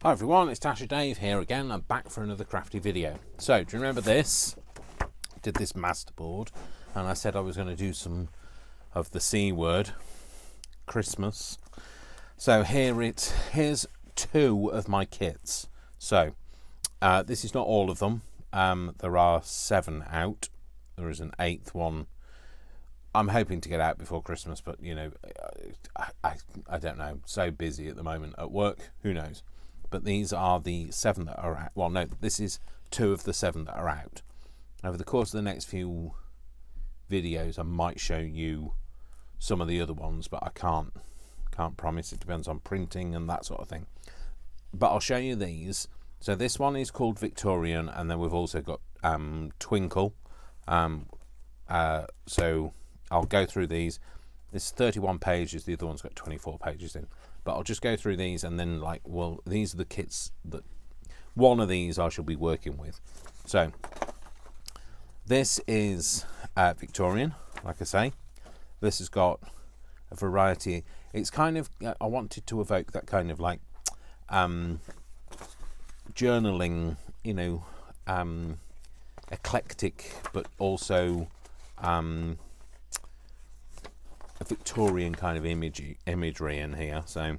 Hi everyone, it's Tasha Dave here again. I'm back for another crafty video. So, do you remember this? I did this masterboard and I said I was going to do some of the C word, Christmas. So here's two of my kits. So, this is not all of them. There are 7 out. There is an 8th one. I'm hoping to get out before Christmas, but you know, I don't know. So busy at the moment at work, who knows? But these are the 7 that are out. Well, no, this is 2 of the 7 that are out. Over the course of the next few videos, I might show you some of the other ones, but I can't promise. It depends on printing and that sort of thing. But I'll show you these. So this one is called Victorian, and then we've also got Twinkle. So I'll go through these. This is 31 pages. The other one's got 24 pages in. But I'll just go through these and then these are the kits that one of these I shall be working with. So this is Victorian, like I say. This has got a variety. It's kind of, I wanted to evoke that kind of like journaling, you know, eclectic, but also a Victorian kind of imagery in here. So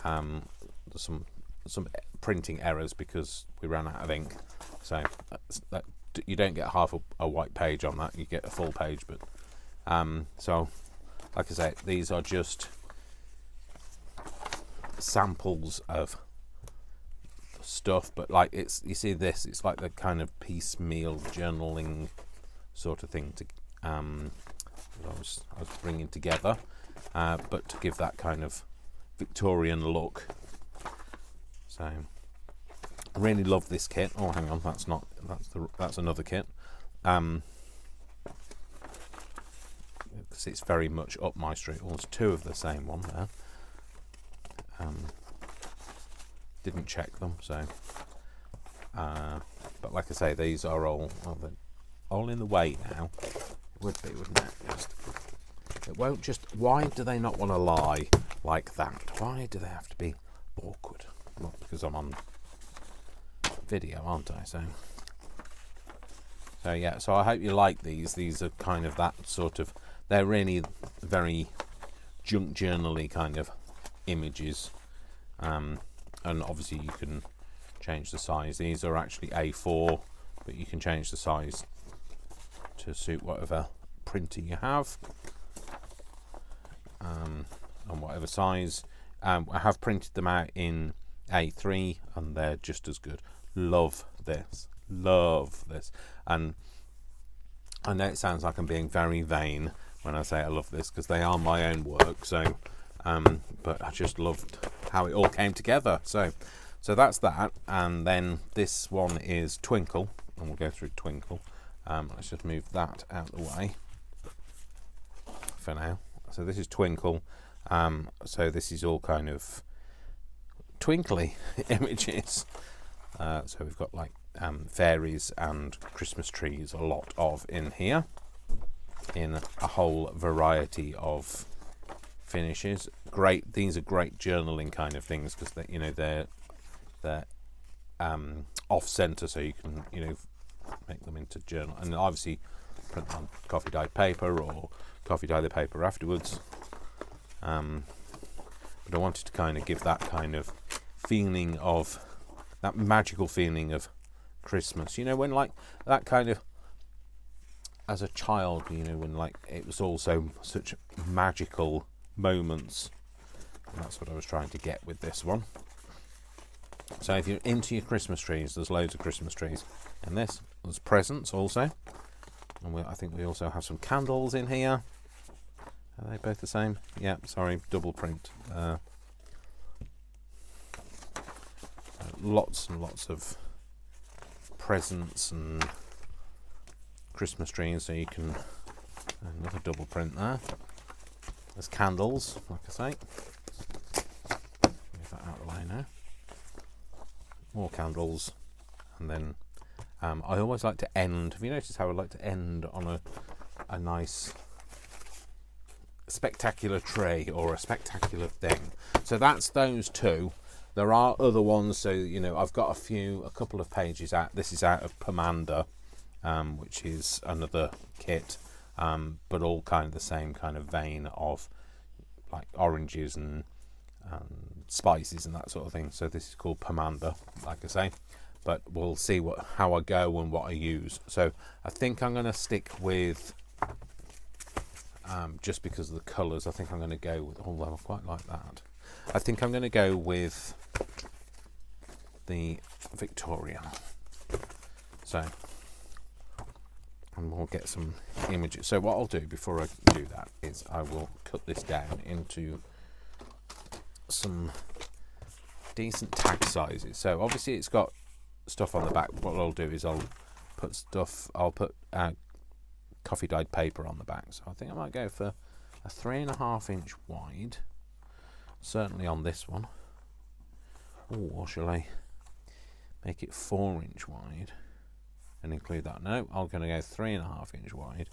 there's some printing errors because we ran out of ink. So you don't get half a white page on that, you get a full page. But so like I say, these are just samples of stuff, but like you see this, it's like the kind of piecemeal journaling sort of thing to I was bringing together, but to give that kind of Victorian look. So I really love this kit. Oh, hang on, that's another kit. Because it's very much up my street. Well, there's 2 of the same one there. Didn't check them, so. But like I say, these are all in the way now. It would be, wouldn't it? It won't just. Why do they not want to lie like that? Why do they have to be awkward? Not because I'm on video, aren't I? So yeah. So I hope you like these. These are kind of that sort of. They're really very junk journal-y kind of images, and obviously you can change the size. These are actually A4, but you can change the size to suit whatever printer you have, and whatever size. I have printed them out in A3 and they're just as good. Love this, and I know it sounds like I'm being very vain when I say I love this, because they are my own work. So but I just loved how it all came together. So that's that. And then this one is Twinkle, and we'll go through Twinkle. Let's just move that out of the way for now. So this is Twinkle. So this is all kind of twinkly images. So we've got like fairies and Christmas trees, a lot of in here, in a whole variety of finishes. Great. These are great journaling kind of things because they, you know, they're off center, so you can, you know, make them into journal, and obviously print on coffee dyed paper or coffee dye the paper afterwards. But I wanted to kind of give that kind of feeling of that magical feeling of Christmas. You know, when like that kind of, as a child, you know, when like it was also such magical moments. And that's what I was trying to get with this one. So if you're into your Christmas trees, there's loads of Christmas trees in this. There's presents also, and I think we also have some candles in here. Are they both the same? Yeah, sorry, double print. Lots and lots of presents and Christmas trees, so you can, another double print there. There's candles, like I say. Move that out of the way now. More candles, and then I always like to end. Have you noticed how I like to end on a nice spectacular tray or a spectacular thing? So that's those 2. There are other ones, so you know, I've got a couple of pages out. This is out of Pomander, which is another kit, but all kind of the same kind of vein of like oranges and spices and that sort of thing. So this is called Pomander, like I say. But we'll see how I go and what I use. So I think I'm going to stick with, just because of the colours, I think I'm going to go with, although I quite like that, I think I'm going to go with the Victorian. So, and we'll get some images. So what I'll do before I do that is I will cut this down into some decent tag sizes. So obviously it's got stuff on the back. What I'll do is I'll put coffee dyed paper on the back. So I think I might go for a 3.5 inch wide, certainly on this one. Or shall I make it 4 inch wide and include that? No, I'm going to go 3.5 inch wide,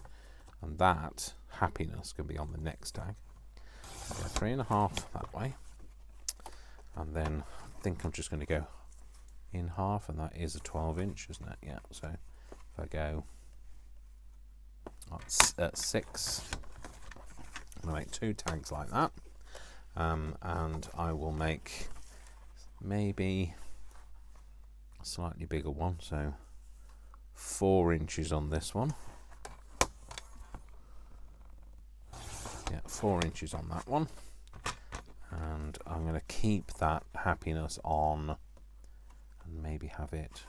and that happiness can be on the next tag. So 3.5 that way, and then I think I'm just going to go in half, and that is a 12 inch, isn't it? Yeah, so if I go at 6, I'm going to make 2 tags like that, and I will make maybe a slightly bigger one, so 4 inches on this one. Yeah, 4 inches on that one, and I'm going to keep that happiness on, and maybe have it,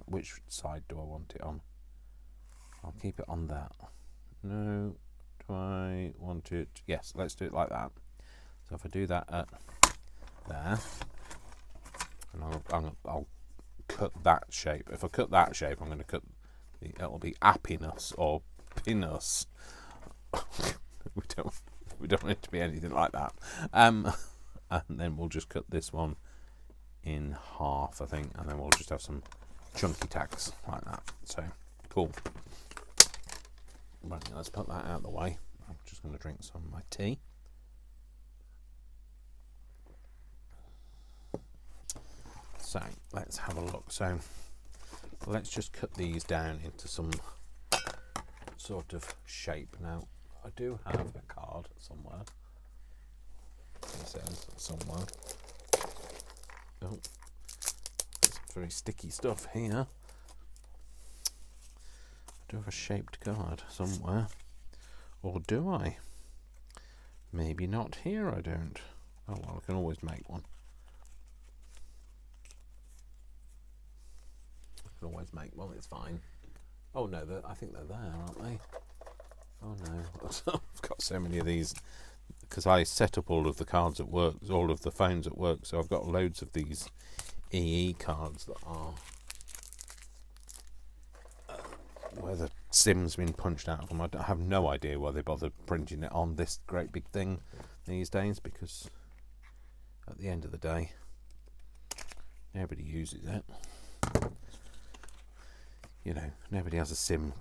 which side do I want it on? I'll keep it on that. No, do I want it? Yes, let's do it like that. So if I do that at there, and I'll cut that shape. If I cut that shape, I'm going to cut it'll be happiness or pinus. we don't want it to be anything like that. And then we'll just cut this one in half, I think, and then we'll just have some chunky tags like that. So cool. Right, let's put that out of the way. I'm just going to drink some of my tea. So let's have a look. So let's just cut these down into some sort of shape. Now I do have a card somewhere. It says somewhere. Oh, some very sticky stuff here. I do have a shaped card somewhere, or do I? Maybe not here. I don't. Oh well, I can always make one. Always make one, it's fine. Oh no, I think they're there, aren't they? Oh no, I've got so many of these because I set up all of the cards at work, all of the phones at work, so I've got loads of these EE cards that are where the SIM's been punched out of them. I have no idea why they bothered printing it on this great big thing these days, because at the end of the day nobody uses it. You know, nobody has a SIM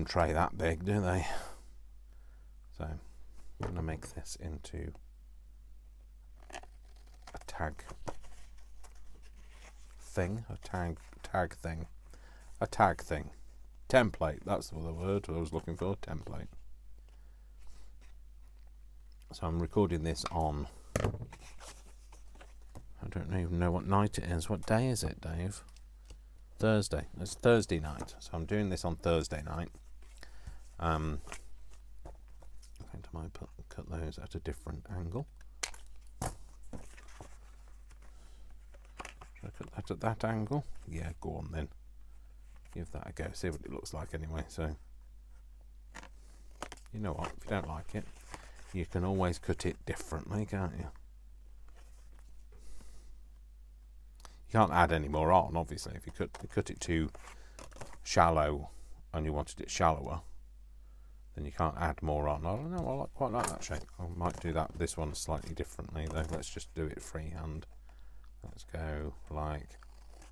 tray that big, do they? So I'm going to make this into a tag thing, a tag thing. Template, that's the word I was looking for, template. So I'm recording this on, I don't even know what night it is. What day is it, Dave? Thursday. It's Thursday night, so I'm doing this on Thursday night. I think I might cut those at a different angle. Should I cut that at that angle? Yeah, go on then. Give that a go. See what it looks like anyway. So, you know what? If you don't like it, you can always cut it differently, can't you? You can't add any more on, obviously. If you cut it too shallow and you wanted it shallower, then you can't add more on. I don't know, I quite like that shape. I might do this one slightly differently though. Let's just do it freehand. Let's go like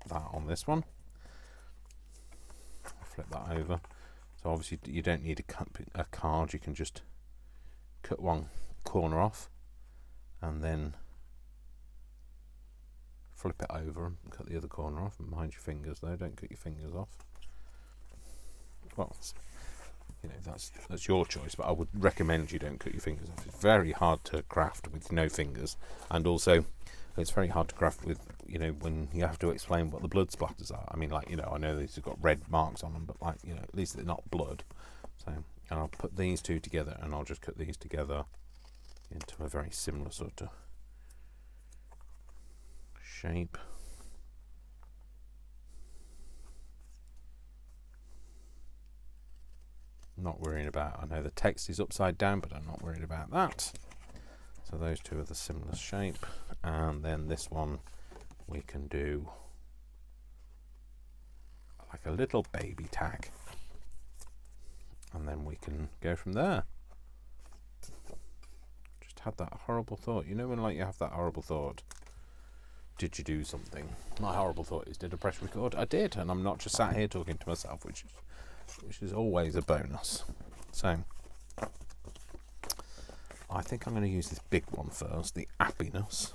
that on this one. Flip that over. So obviously you don't need a card. You can just cut one corner off and then flip it over and cut the other corner off. Mind your fingers though, don't cut your fingers off. Well, that's your choice, but I would recommend you don't cut your fingers off. It's very hard to craft with no fingers, and also it's very hard to craft with, when you have to explain what the blood splatters are. I mean, I know these have got red marks on them, but at least they're not blood. So, and I'll put these two together, and I'll just cut these together into a very similar sort of shape. Not worrying about, I know the text is upside down, but I'm not worried about that. So those two are the similar shape, and then this one we can do like a little baby tag, and then we can go from there. Just had that horrible thought, when you have that horrible thought, did you do something? My horrible thought is, did I press record? I did, and I'm not just sat here talking to myself, which is always a bonus. So I think I'm going to use this big one first, the happiness.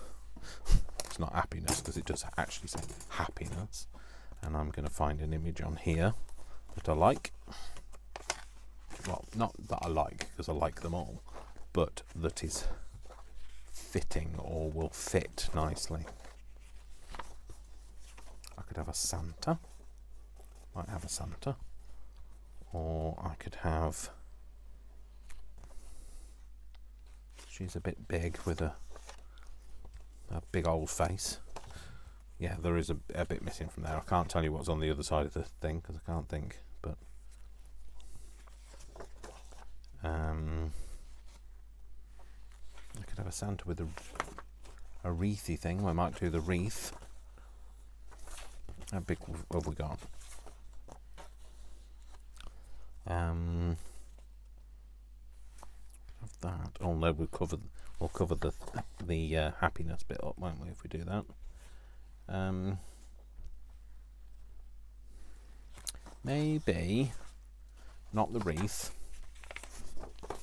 It's not happiness because it does actually say happiness, and I'm going to find an image on here that I like. Well, not that I like because I like them all, but that is fitting or will fit nicely. I could have a Santa. Might have a Santa. Or I could have, she's a bit big with a big old face. Yeah, there is a bit missing from there. I can't tell you what's on the other side of the thing because I can't think, but I could have a Santa with a wreathy thing. I might do the wreath. How big have we got? Of that. Oh no, we'll cover the happiness bit up, won't we, if we do that? Maybe not the wreath.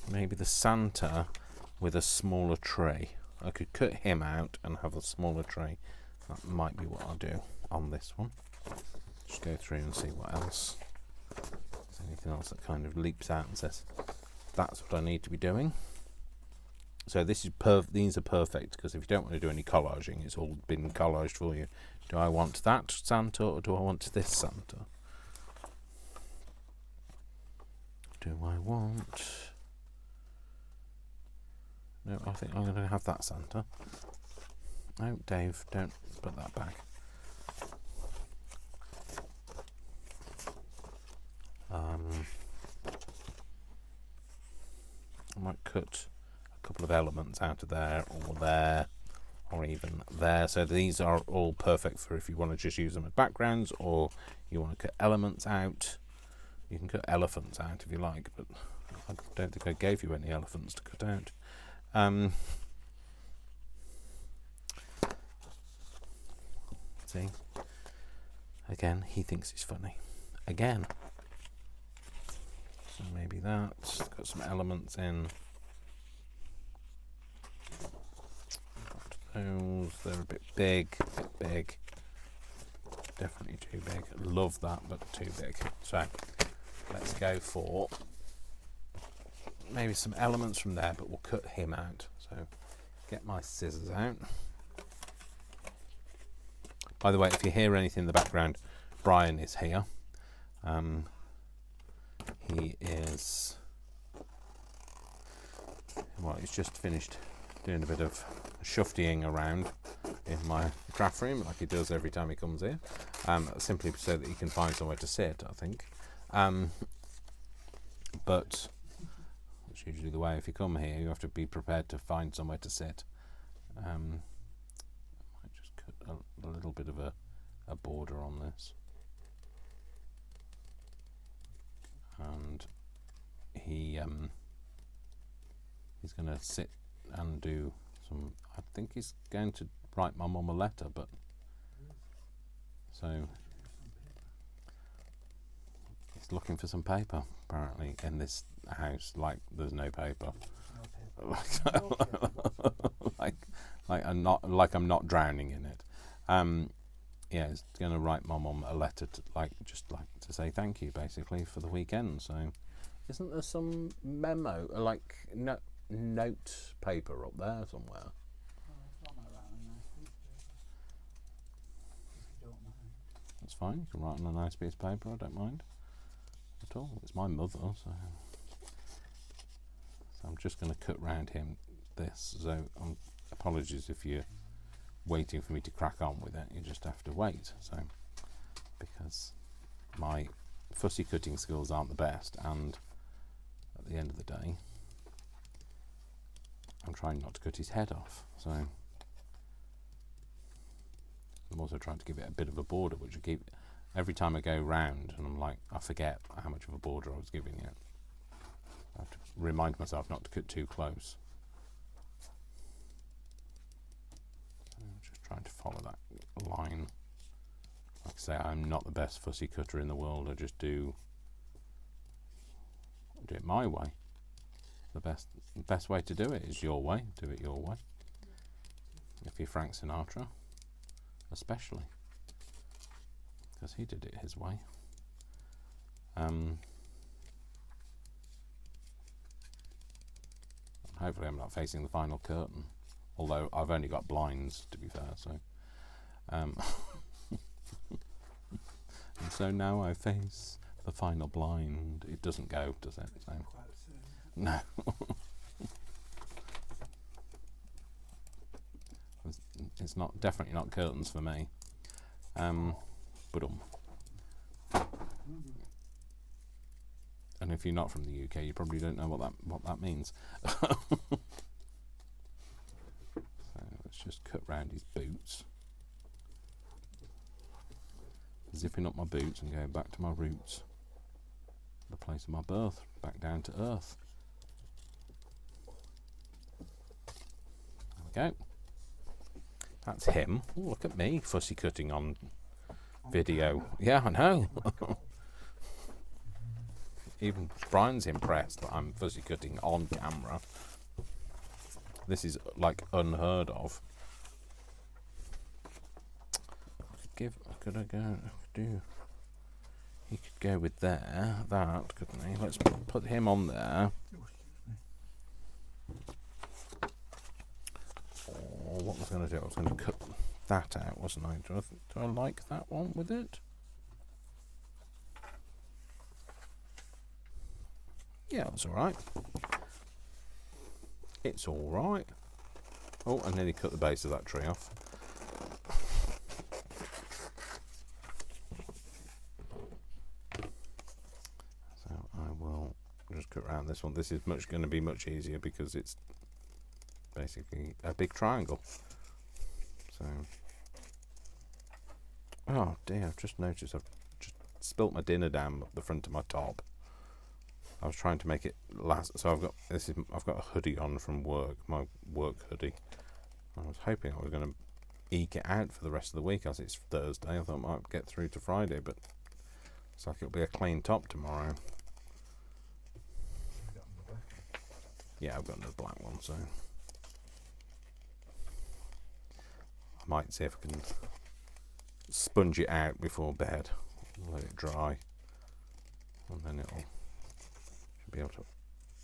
Maybe the Santa with a smaller tree. I could cut him out and have a smaller tree. That might be what I'll do on this one. Just go through and see what else. Anything else that kind of leaps out and says that's what I need to be doing. So this is these are perfect because if you don't want to do any collaging, it's all been collaged for you. Do I want that Santa or do I want this Santa? Do I want... No, I think I'm going to have that Santa. No, Dave, don't put that back. I might cut a couple of elements out of there, or even there. So these are all perfect for if you want to just use them as backgrounds, or you want to cut elements out. You can cut elephants out if you like, but I don't think I gave you any elephants to cut out. See, again, he thinks it's funny. Again. So maybe that's got some elements in. Got those, they're a bit big, definitely too big. Love that, but too big. So let's go for maybe some elements from there, but we'll cut him out. So get my scissors out. By the way, if you hear anything in the background, Brian is here. He is, well, he's just finished doing a bit of shuftying around in my craft room, like he does every time he comes here, simply so that he can find somewhere to sit, I think. But it's usually the way, if you come here, you have to be prepared to find somewhere to sit. I might just cut a little bit of a border on this. And he's going to sit and do some, I think he's going to write my mum a letter, but so he's looking for some paper apparently in this house, like there's no paper. like I'm not drowning in it. Yeah, it's going to write my mum a letter to to say thank you basically for the weekend. So, isn't there some memo note paper up there somewhere? That's fine. You can write on a nice piece of paper. I don't mind at all. It's my mother, so I'm just going to cut round him this. So, apologies if you're waiting for me to crack on with it. You just have to wait. So, because my fussy cutting skills aren't the best, and at the end of the day, I'm trying not to cut his head off. So, I'm also trying to give it a bit of a border, which I keep every time I go round, and I'm like, I forget how much of a border I was giving it. I have to remind myself not to cut too close. I'm just trying to follow that line. Like I say, I'm not the best fussy cutter in the world. I just do it my way. The best way to do it is your way. Do it your way. If you're Frank Sinatra, especially, because he did it his way. Hopefully I'm not facing the final curtain, although I've only got blinds, to be fair, so and so now I face the final blind. It doesn't go, does it? So, no. It's not, definitely not curtains for me. But and if you're not from the UK, you probably don't know what that means. So let's just cut round his boots, zipping up my boots and going back to my roots, the place of my birth, back down to earth. There we go. That's him. Ooh, look at me, fussy cutting on video. Yeah, I know. Even Brian's impressed that I'm fussy cutting on camera. This is like unheard of. He could go with that, couldn't he? Let's put him on there. What was I going to do? I was going to cut that out, wasn't I? Do I like that one with it? Yeah, that's alright. It's alright. Oh, I nearly cut the base of that tree off. So I will just cut around this one. This is going to be much easier because it's basically a big triangle. So, oh dear, I've just noticed I've just spilt my dinner down the front of my top. I was trying to make it last, so I've got a hoodie on from work, my work hoodie. I was hoping I was going to eke it out for the rest of the week, as it's Thursday. I thought I might get through to Friday, but it's like it'll be a clean top tomorrow. Yeah, I've got another black one, so I might see if I can sponge it out before bed, let it dry, and then it'll be able to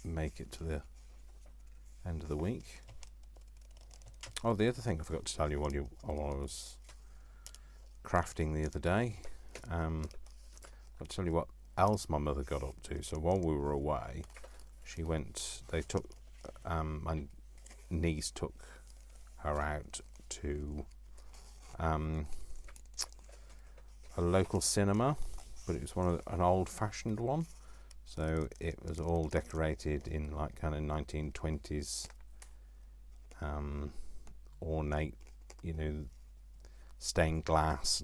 make it to the end of the week. Oh, the other thing I forgot to tell you while I was crafting the other day, I'll tell you what else my mother got up to. So while we were away, my niece took her out to a local cinema, but it was an old-fashioned one. So it was all decorated in like kind of 1920s ornate, stained glass,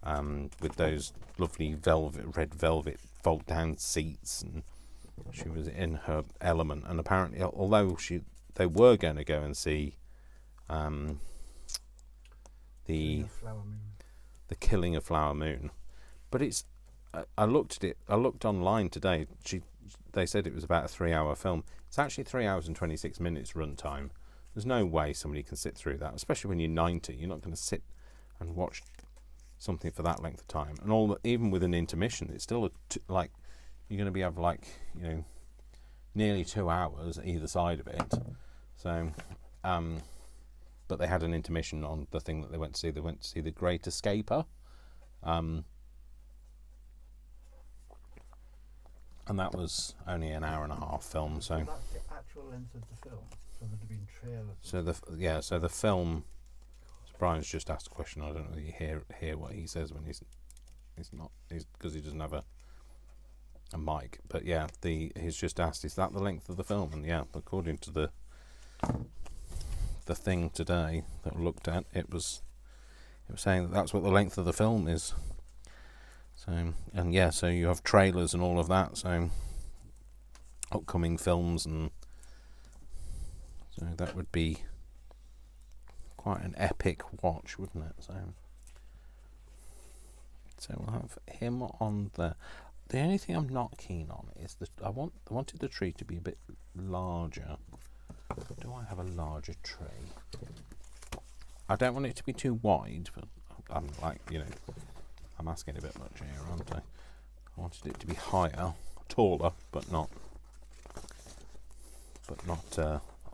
and with those lovely red velvet fold down seats, and she was in her element. And apparently, although they were going to go and see the Killing of Flower Moon, but it's I looked at it. I looked online today. They said it was about a 3-hour film. It's actually 3 hours and 26 minutes runtime. There's no way somebody can sit through that, especially when you're 90. You're not going to sit and watched something for that length of time, and even with an intermission, it's still like you're going to have like, you know, nearly 2 hours either side of it. So, but they had an intermission on the thing that they went to see. They went to see The Great Escaper, and that was only an hour and a half film. So that's the actual length of the film. So there'd have been trailers. So the film. Brian's just asked a question. I don't know whether you hear what he says when he's because he doesn't have a mic. But yeah, he's just asked, is that the length of the film? And yeah, according to the thing today that we looked at, it was saying that's what the length of the film is. So, and yeah, so you have trailers and all of that. So upcoming films, and so that would be quite an epic watch, wouldn't it? So we'll have him on there. The only thing I'm not keen on is that I wanted the tree to be a bit larger. Do I have a larger tree? I don't want it to be too wide, but I'm like, you know, I'm asking a bit much here, aren't I? I wanted it to be higher, taller, but not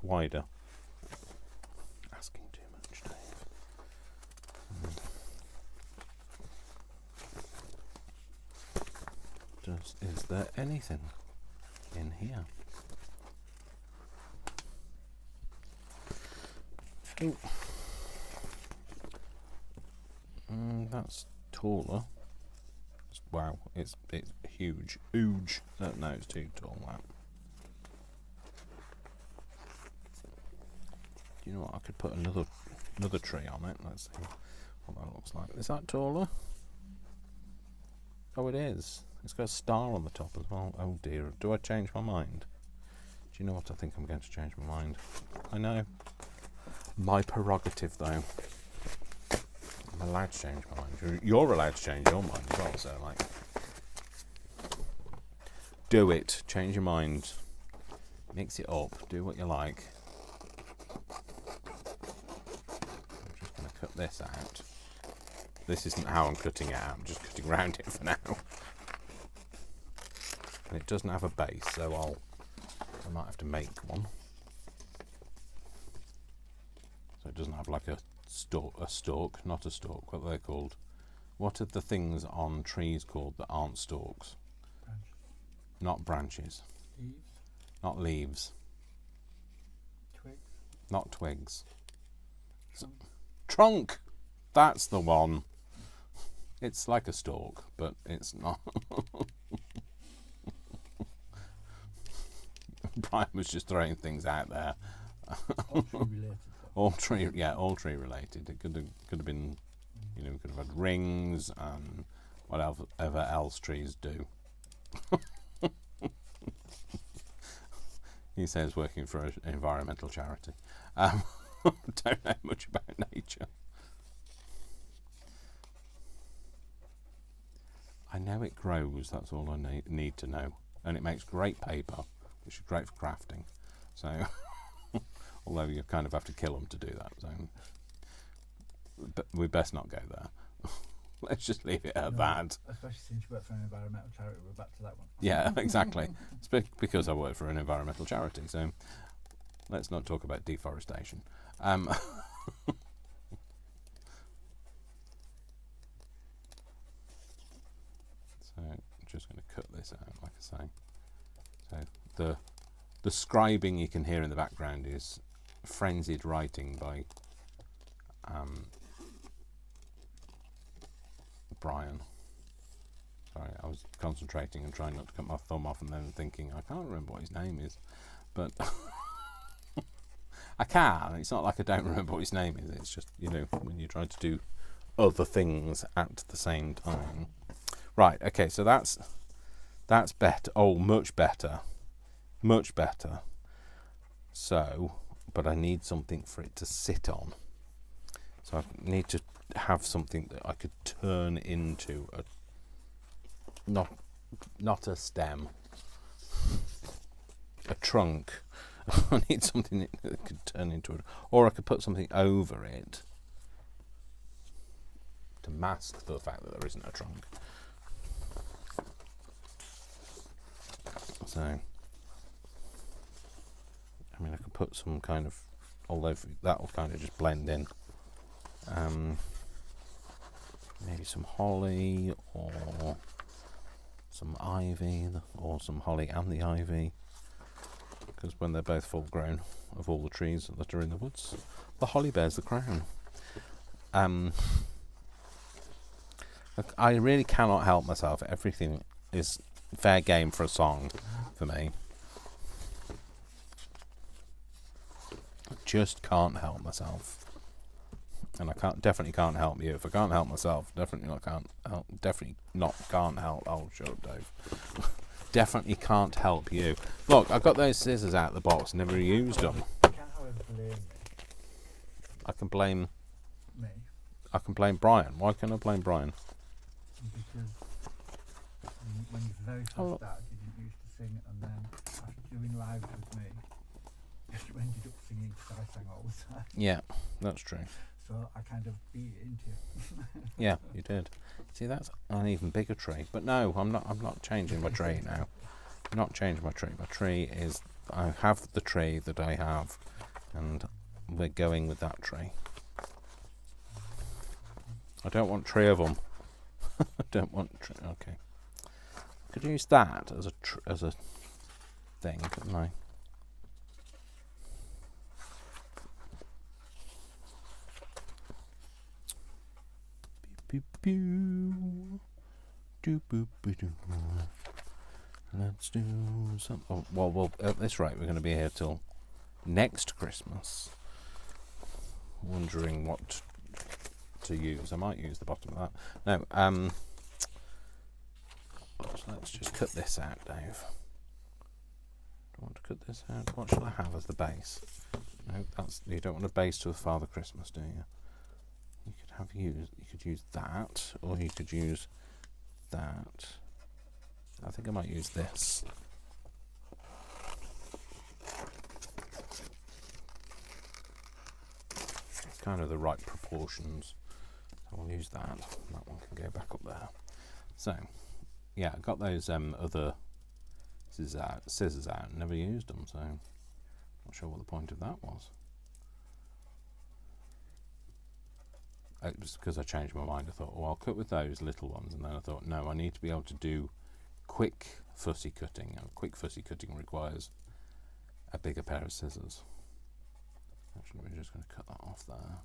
wider. Asking too much, Dave. Is there anything in here? That's taller. Wow, it's huge. Huge. No, it's too tall. Wow. You know what? I could put another tree on it. Let's see what that looks like. Is that taller? Oh, it is. It's got a star on the top as well. Oh dear. Do I change my mind? Do you know what? I think I'm going to change my mind. I know. My prerogative, though. I'm allowed to change my mind. You're allowed to change your mind as well. So, like, do it. Change your mind. Mix it up. Do what you like. I'm just going to cut this out. This isn't how I'm cutting it out. I'm just cutting around it for now. And it doesn't have a base, so I might have to make one. So it doesn't have like a stalk, not a stalk. What are they called? What are the things on trees called that aren't stalks? Branch. Not branches. Leaves. Not leaves. Twigs. Not twigs. Trunk. Trunk! That's the one. It's like a stalk, but it's not. Brian was just throwing things out there. All tree related. All tree related. It could have been, you know, we could have had rings and whatever else trees do. He says working for an environmental charity. Don't know much about nature. I know it grows, that's all I need to know. And it makes great paper, which is great for crafting. So, although you kind of have to kill them to do that. So, but we best not go there. Let's just leave it at that. Especially since you work for an environmental charity, we're back to that one. Yeah, exactly. It's because I work for an environmental charity, so let's not talk about deforestation. So I'm just going to cut this out, like I say. So the scribing you can hear in the background is frenzied writing by Brian. Sorry, I was concentrating and trying not to cut my thumb off, and then thinking I can't remember what his name is, but I can. It's not like I don't remember what his name is. It's just, you know, when you try to do other things at the same time. Right, okay, so that's better. Oh, much better. Much better. So, but I need something for it to sit on. So I need to have something that I could turn into a not a stem, a trunk. I need something that could turn into it, or I could put something over it. to mask the fact that there isn't a trunk. So, I mean, I could put some kind of, although that will kind of just blend in. Maybe some holly or some ivy, or some holly and the ivy, because when they're both full grown of all the trees that are in the woods, the holly bears the crown. I really cannot help myself. Everything is fair game for a song for me. I just can't help myself. And I definitely can't help you. If I can't help myself, definitely can't help. Oh, shut up, Dave. Definitely can't help you. Look, I got those scissors out of the box. Never used them. You can't, however, blame me. I can blame. Me. I can blame Brian. Why can't I blame Brian? Because when you very first started, you didn't used to sing, and then after doing lives with me, you ended up singing because I sang all the time. Yeah, that's true. So I kind of beat it into you. Yeah, you did. See, that's an even bigger tree. But no, I'm not changing my tree now. I'm not changing my tree. My tree is, I have the tree that I have, and we're going with that tree. I don't want 3 of them. I don't want. Okay. I could use that as a thing, couldn't I? Beep, pew. Do boop doo. Let's do some. Oh, well, at this rate, we're going to be here till next Christmas. Wondering what to use. I might use the bottom of that. No. Let's just cut this out, Dave. Do I want to cut this out? What shall I have as the base? No, you don't want a base to a Father Christmas, do you? You could use that, or you could use that. I think I might use this. It's kind of the right proportions. So I'll use that. That one can go back up there. So, yeah, I got those other scissors out. Never used them, so not sure what the point of that was. It was because I changed my mind. I thought, well, I'll cut with those little ones, and then I thought, no, I need to be able to do quick fussy cutting, and quick fussy cutting requires a bigger pair of scissors. Actually, we're just going to cut that off there.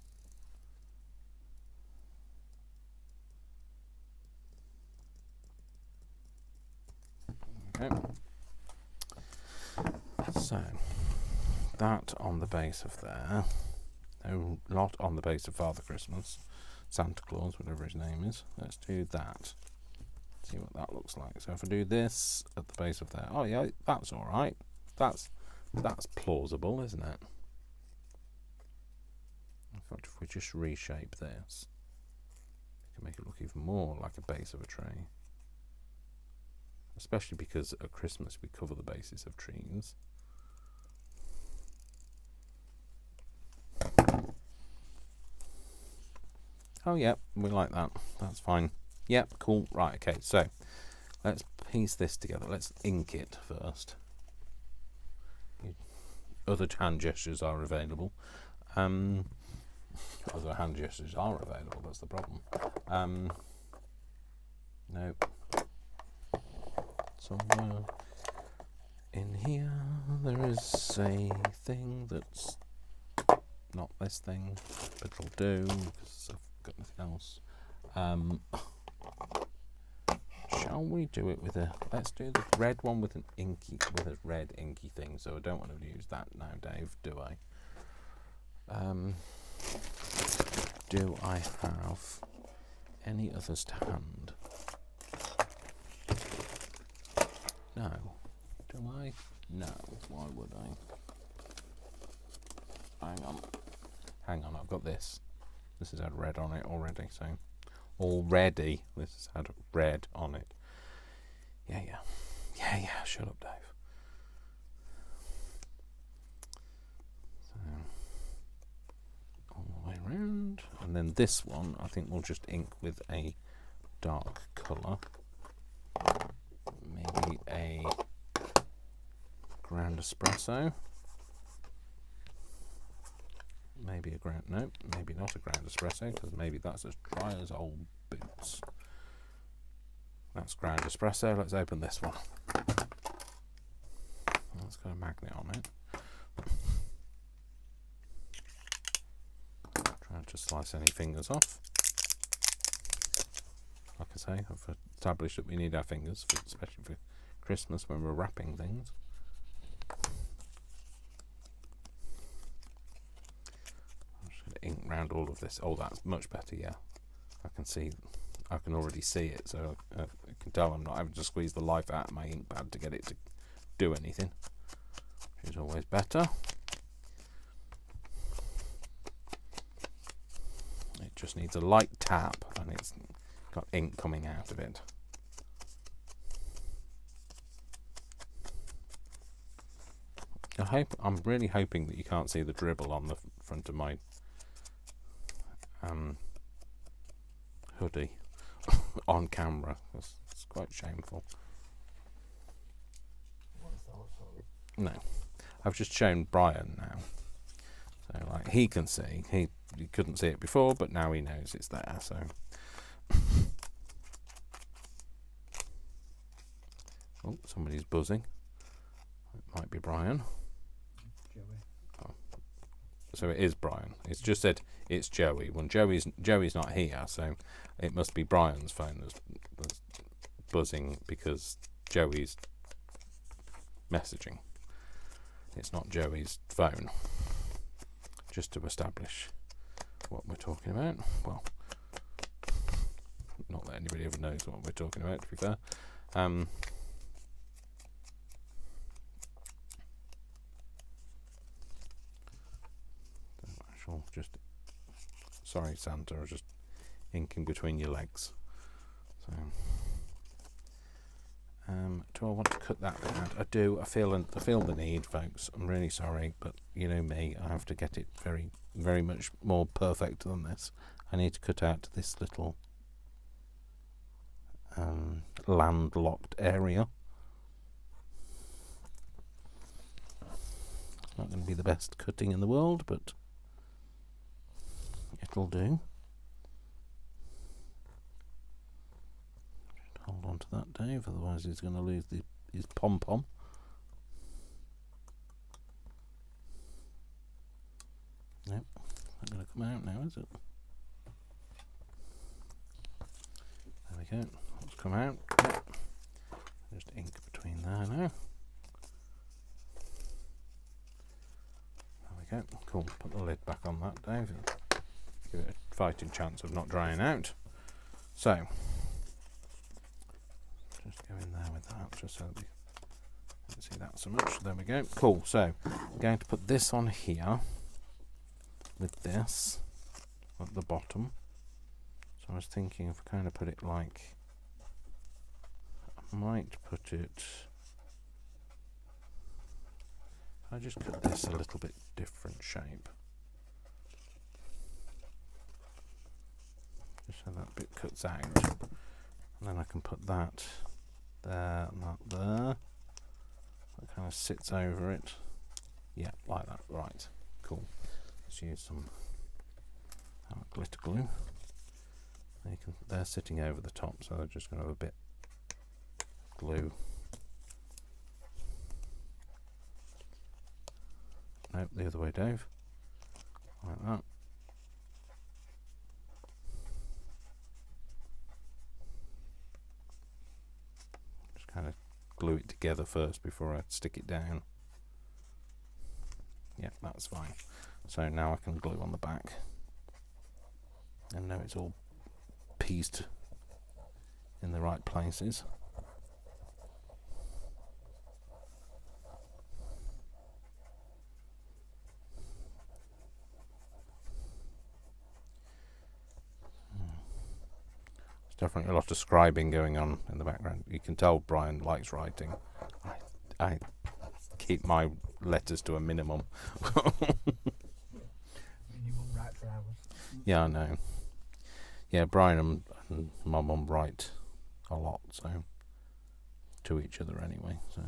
Okay. So, that on the base of there. No, not on the base of Father Christmas, Santa Claus, whatever his name is. Let's do that. See what that looks like. So if I do this at the base of there, oh yeah, that's all right. That's plausible, isn't it? In fact, if we just reshape this, we can make it look even more like a base of a tree. Especially because at Christmas we cover the bases of trees. Oh, yeah, we like that. That's fine. Yep, cool. Right, okay, so let's piece this together. Let's ink it first. Other hand gestures are available. Other hand gestures are available, that's the problem. Nope. Somewhere in here there is a thing that's not this thing, but it'll do because I've got nothing else. Shall we do it with let's do the red one with a red inky thing. So I don't want to use that now, Dave, do I? Do I have any others to hand? No. Do I? No. Why would I? Hang on, I've got this. This has had red on it already, so already this has had red on it. Yeah, shut up, Dave. So all the way around, and And then this one, I think we'll just ink with a dark colour. Maybe a ground espresso. Maybe a ground, no, maybe not a ground espresso, because maybe that's as dry as old boots. That's ground espresso. Let's open this one. It's got a magnet on it. Trying to slice any fingers off. Like I say, I've established that we need our fingers, especially for Christmas when we're wrapping things. I'm just going to ink round all of this. Oh, that's much better, yeah. I can already see it, so I can tell I'm not having to squeeze the life out of my ink pad to get it to do anything, which is always better. It just needs a light tap and it's got ink coming out of it. I'm really hoping that you can't see the dribble on the front of my hoodie on camera. It's quite shameful. No, I've just shown Brian now, so like he can see. He couldn't see it before, but now he knows it's there. So oh, somebody's buzzing. It might be Brian. Joey. Oh. So it is Brian. It's just said it's Joey. When Joey's not here, so it must be Brian's phone that's buzzing because Joey's messaging. It's not Joey's phone. Just to establish what we're talking about. Well, not that anybody ever knows what we're talking about, to be fair. Sorry, Santa, I was just inking between your legs. So, do I want to cut that out? I do. I feel the need, folks. I'm really sorry, but you know me. I have to get it very, very much more perfect than this. I need to cut out this little landlocked area. It's not going to be the best cutting in the world, but it'll do. Just hold on to that, Dave, otherwise he's going to lose his pom-pom. Nope, not going to come out now, is it? There we go. Let's come out. Yep. Just ink between there now. There we go. Cool. Put the lid back on that, Dave. Give it a fighting chance of not drying out. So, just go in there with that, just so that we don't see that so much. There we go. Cool. So, I'm going to put this on here with this at the bottom. So I was thinking if I kind of put it like, I might put it, I just cut this a little bit different shape. Just so that bit cuts out. And then I can put that there and that there. That kind of sits over it. Yeah, like that. Right. Cool. Let's use some glitter glue. They're sitting over the top, so they're just going to have a bit of glue. Nope, the other way, Dave. Like that. Just kind of glue it together first before I stick it down. Yeah, that's fine. So now I can glue on the back. And now it's all pieced in the right places. There's definitely a lot of scribing going on in the background. You can tell Brian likes writing. I keep my letters to a minimum. You won't write for hours. Yeah, I know. Yeah, Brian and my mum write a lot, so to each other anyway. So,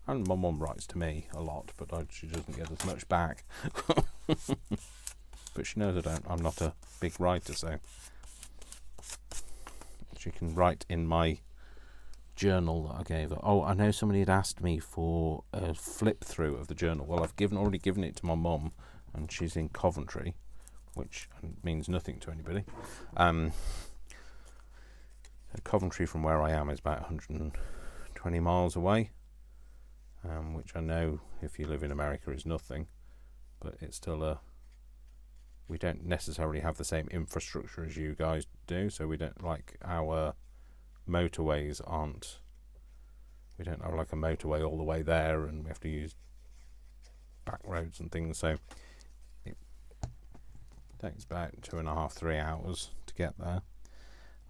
and my mum writes to me a lot, but she doesn't get as much back. But she knows I'm not a big writer, so she can write in my journal that I gave her. Oh, I know somebody had asked me for a flip through of the journal. Well, I've already given it to my mum, and she's in Coventry, which means nothing to anybody. Coventry from where I am is about 120 miles away, which I know if you live in America is nothing, but it's still we don't necessarily have the same infrastructure as you guys do, so we don't, like, our motorways we don't have like a motorway all the way there, and we have to use back roads and things, so it takes about 2.5, 3 hours to get there,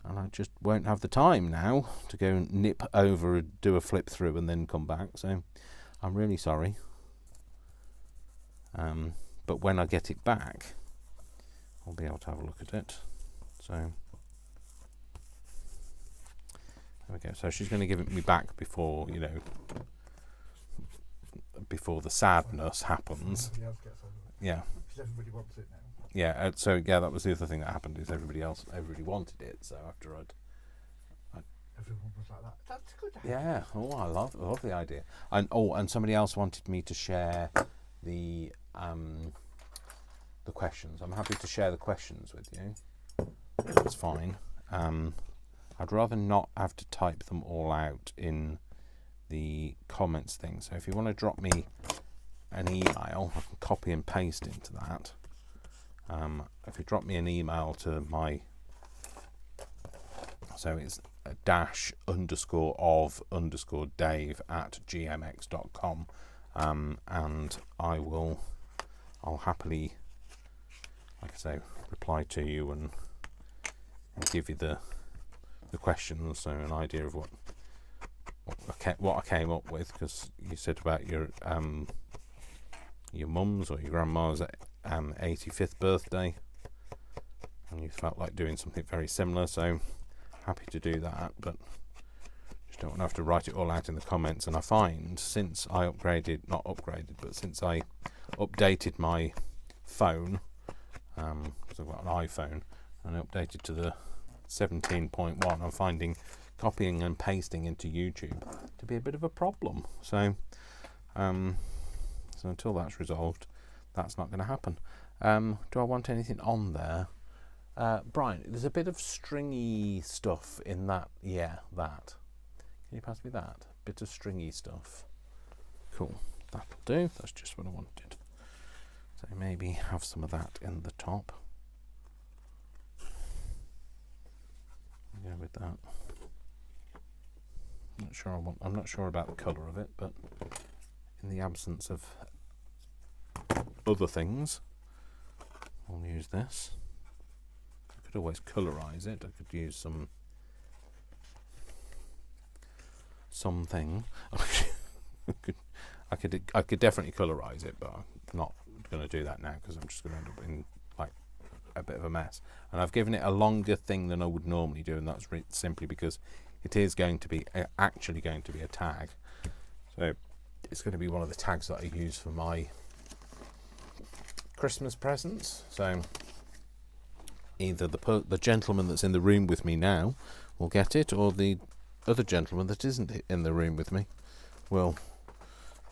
and I just won't have the time now to go and nip over and do a flip through and then come back, so I'm really sorry. But when I get it back, I'll be able to have a look at it. So there we go. So she's going to give it me back before, before the sadness happens. Everybody else gets hold of it. Yeah. Because everybody wants it now. Yeah. So yeah, that was the other thing that happened, is everybody wanted it. So after Everyone was like that. That's a good idea. yeah. Oh, I love the idea. And somebody else wanted me to share the questions. I'm happy to share the questions with you. That's fine. I'd rather not have to type them all out in the comments thing. So if you want to drop me an email, I can copy and paste into that. If you drop me an email to my, so it's _of_Dave@gmx.com, and I'll happily, like I say, reply to you and give you the questions, so an idea of what I came up with, because you said about your mum's or your grandma's 85th birthday, and you felt like doing something very similar, so happy to do that, but just don't want to have to write it all out in the comments. And I find since I since I updated my phone, because I've got an iPhone, and I updated to the 17.1, I'm finding copying and pasting into YouTube to be a bit of a problem. So until that's resolved, that's not going to happen. Do I want anything on there? Brian, there's a bit of stringy stuff in that. Yeah, that. Can you pass me that? Bit of stringy stuff. Cool. That'll do. That's just what I wanted. So maybe have some of that in the top. Go with that. I'm not sure about the colour of it, but in the absence of other things, I'll use this. I could always colorise it. I could use something. I could definitely colorise it, but I'm not going to do that now, because I'm just going to end up in like a bit of a mess. And I've given it a longer thing than I would normally do, and that's simply because it is going to be actually going to be a tag. So it's going to be one of the tags that I use for my Christmas presents. So either the gentleman that's in the room with me now will get it, or the other gentleman that isn't in the room with me will.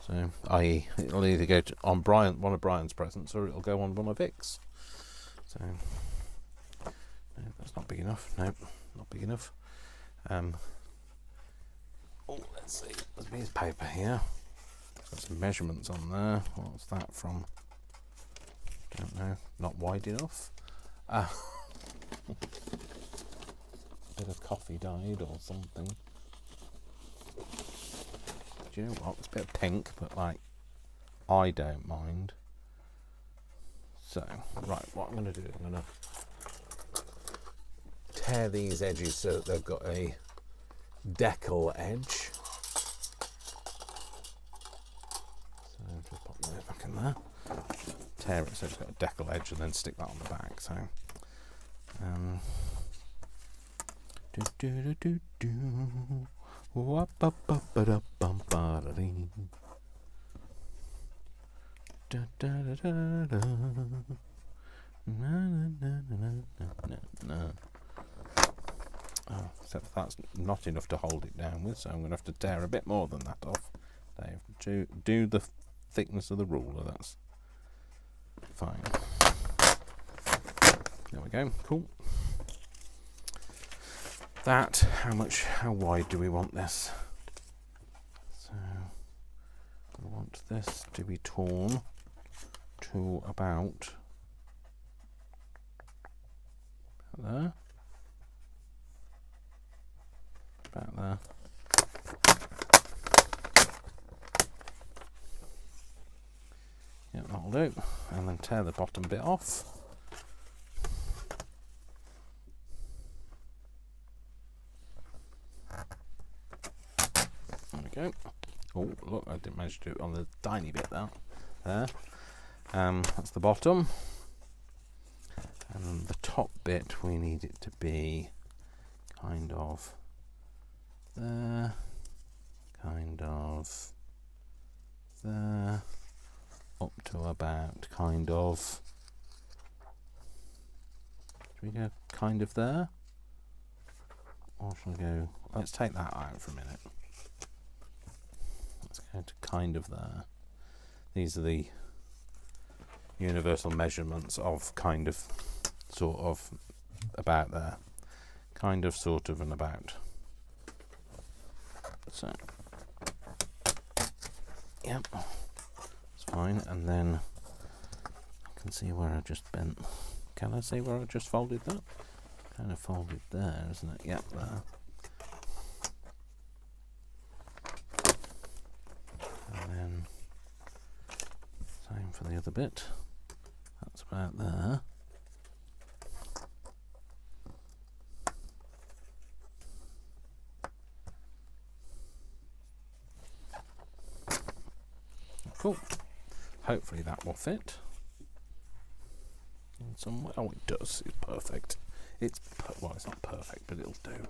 So i.e. it'll either go on one of Brian's presents, or it'll go on one of Vic's. So no, that's not big enough. No, not big enough. Let's see. There's a piece of paper here. Got some measurements on there. What's that from? Don't know. Not wide enough. A bit of coffee dyed or something. Do you know what? It's a bit of pink, but like, I don't mind. So, right, what I'm going to do is I'm going to tear these edges so that they've got a decal edge. So just pop that back in there. tear it so it's got a decal edge and then stick that on the back. So except that's not enough to hold it down with, so I'm going to have to tear a bit more than that off, Dave. Do the thickness of the ruler, that's fine. There we go, cool. That, how wide do we want this? So, we want this to be torn to about there. About there. Yeah, that'll do. And then tear the bottom bit off. There we go. Oh, look, I didn't manage to do it on the tiny bit there. That's the bottom. And the top bit, we need it to be kind of there, kind of there, up to about kind of, should we go kind of there? Or shall we go, let's take that out for a minute. Let's go to kind of there. These are the universal measurements of kind of, sort of, about there. Kind of, sort of, and about. So, yep, it's fine. And then I can see where I just bent. Can I see where I just folded that? Kind of folded there, isn't it? Yep, there. And then same for the other bit. That's about there. Cool. Hopefully that will fit. In some way. Oh, it does. It's perfect. Well, it's not perfect, but it'll do.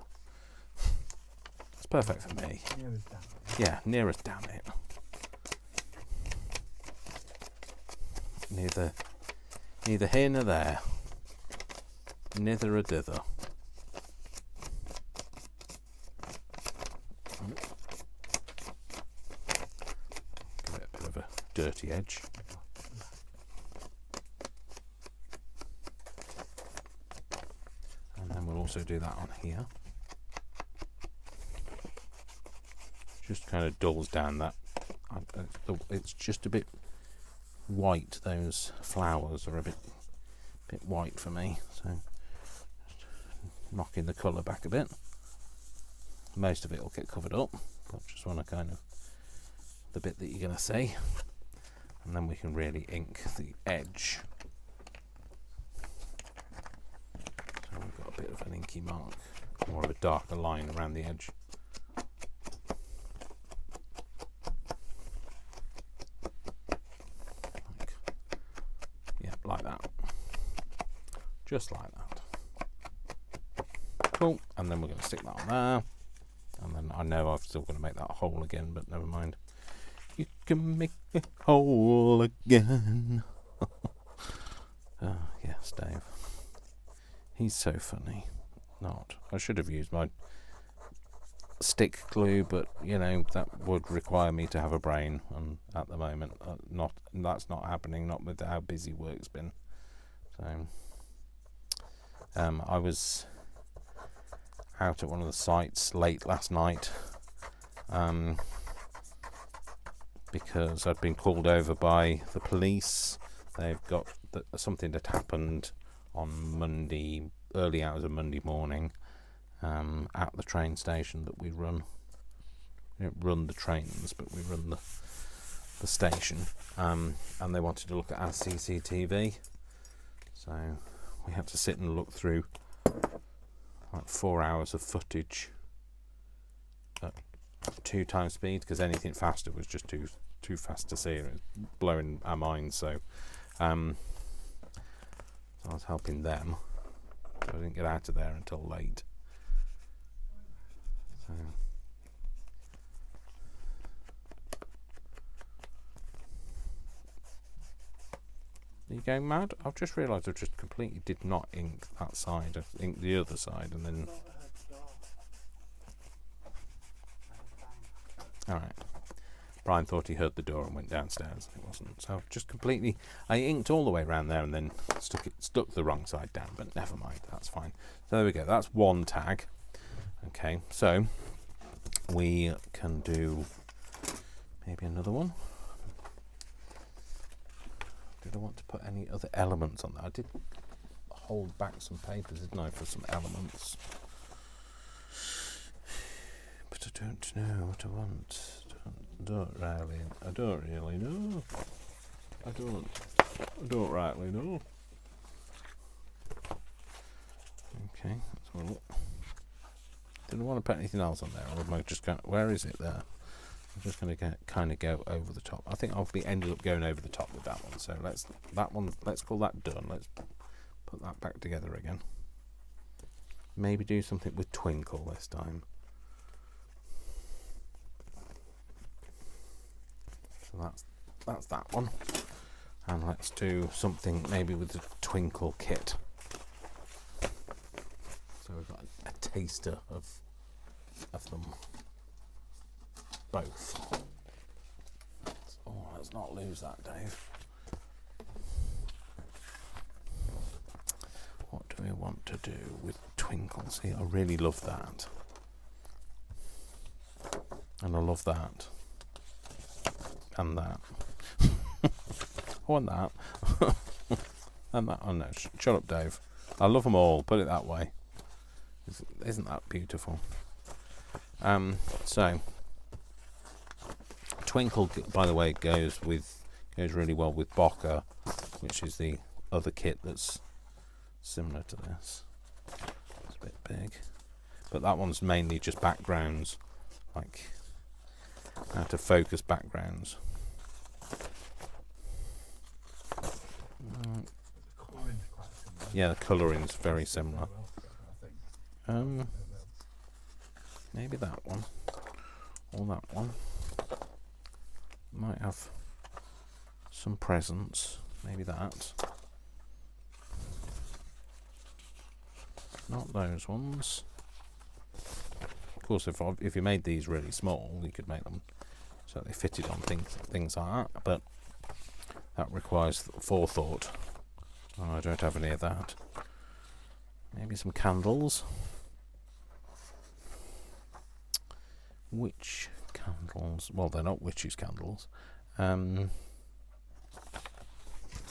It's perfect for me. Near as damn it. Yeah, near as damn it. Neither here nor there. Nither a dither. Give it a bit of a dirty edge. And then we'll also do that on here. Just kind of dulls down that. It's just a bit white. Those flowers are a bit white for me, so just knocking the colour back a bit. Most of it will get covered up, but just want to kind of the bit that you're going to see, and then we can really ink the edge. So we've got a bit of an inky mark, more of a darker line around the edge. Like that. Just like that. Cool. And then we're going to stick that on there. And then I know I've still got to make that hole again, but never mind. You can make a hole again. Oh, yes, Dave. He's so funny. Not. I should have used my stick glue, but you know that would require me to have a brain, and at the moment, that's not happening. Not with how busy work's been. So, I was out at one of the sites late last night because I'd been called over by the police. They've got something that happened on Monday, early hours of Monday morning, at the train station that we run. We don't run the trains, but we run the station, and they wanted to look at our CCTV. So we had to sit and look through like 4 hours of footage at 2 times speed, because anything faster was just too fast to see. It was blowing our minds. So So I was helping them. So I didn't get out of there until late. So are you going mad? I've just realised I just completely did not ink that side. I inked the other side and then... Alright. Brian thought he heard the door and went downstairs. It wasn't. So I've just completely... I inked all the way around there and then stuck the wrong side down. But never mind. That's fine. So there we go. That's one tag. Okay. So we can do maybe another one. Did I want to put any other elements on that? I did hold back some papers, didn't I, for some elements. But I don't know what I want. I don't really know. I don't rightly know. Okay, let's have a look. Didn't want to put anything else on there, or am I just going? Where is it there? I'm just going to kind of go over the top. I think I'll be ended up going over the top with that one. So let's call that done. Let's put that back together again. Maybe do something with Twinkle this time. So that's that one. And let's do something maybe with the Twinkle kit. So we've got a taster of them both. Let's not lose that, Dave. What do we want to do with Twinkle? See, I really love that. And I love that. And that. I want that. And that. Oh no, shut up, Dave. I love them all, put it that way. Isn't that beautiful? So Twinkle, by the way, goes really well with Bocker, which is the other kit that's similar to this. It's a bit big, but that one's mainly just backgrounds, like how to focus backgrounds. Yeah, the colouring's very similar. Maybe that one or that one. Might have some presents. Maybe that. Not those ones. Of course, if you made these really small, you could make them so they fitted on things like that. But that requires forethought. Oh, I don't have any of that. Maybe some candles. Witch candles. Well, they're not witches' candles. Go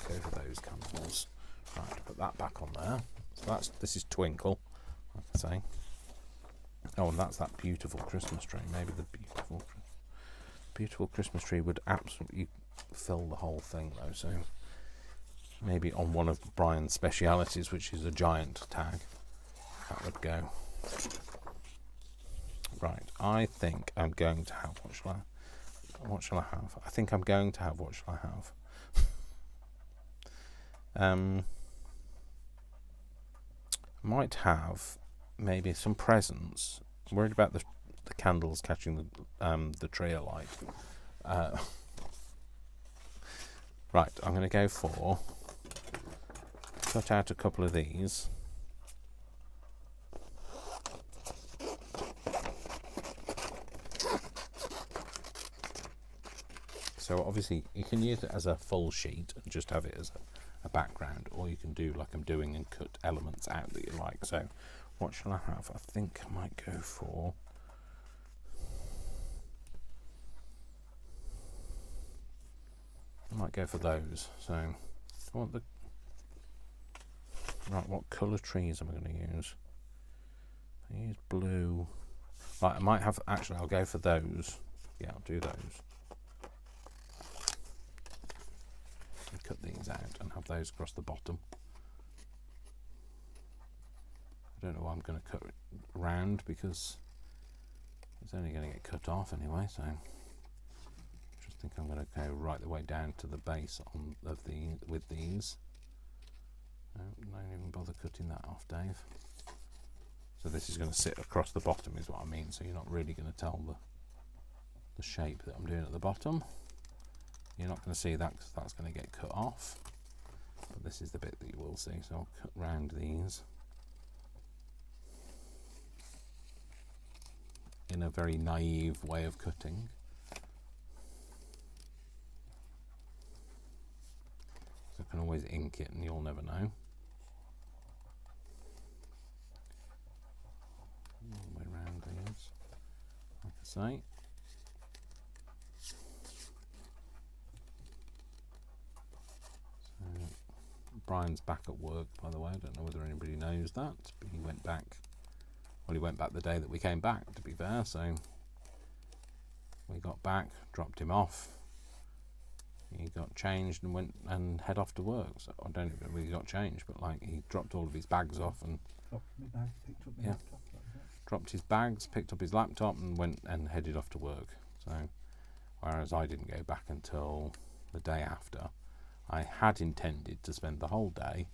for those candles. Right, put that back on there. So this is Twinkle, like I say. Oh, and that's that beautiful Christmas tree. Maybe the beautiful Christmas tree would absolutely fill the whole thing, though. So maybe on one of Brian's specialities, which is a giant tag, that would go. Right, I think I'm going to have... What shall I have? I think I'm going to have... What shall I have? Might have maybe some presents. I'm worried about the candles catching the tree alight. Right, I'm going to go for... Cut out a couple of these. So obviously you can use it as a full sheet and just have it as a background, or you can do like I'm doing and cut elements out that you like. So what shall I have? I think I might go for... those. So I want the... Right, what colour trees am I going to use? I use blue. Right, I might have... Actually, I'll go for those. Yeah, I'll do those. And cut these out and have those across the bottom. I don't know why I'm going to cut it round, because it's only going to get cut off anyway, so just think I'm going to go right the way down to the base with these. No, don't even bother cutting that off, Dave. So this is going to sit across the bottom is what I mean, so you're not really going to tell the shape that I'm doing at the bottom. You're not going to see that because that's going to get cut off, but this is the bit that you will see, so I'll cut round these in a very naive way of cutting. So I can always ink it and you'll never know. All the way around these, like I say. So Brian's back at work, by the way. I don't know whether anybody knows that, but he went back. Well, he went back the day that we came back, to be fair. So we got back, dropped him off. He got changed and went and head off to work. So I don't even really got changed, but like he dropped all of his bags off and dropped his bags, picked up his laptop and went and headed off to work. So whereas I didn't go back until the day after. I had intended to spend the whole day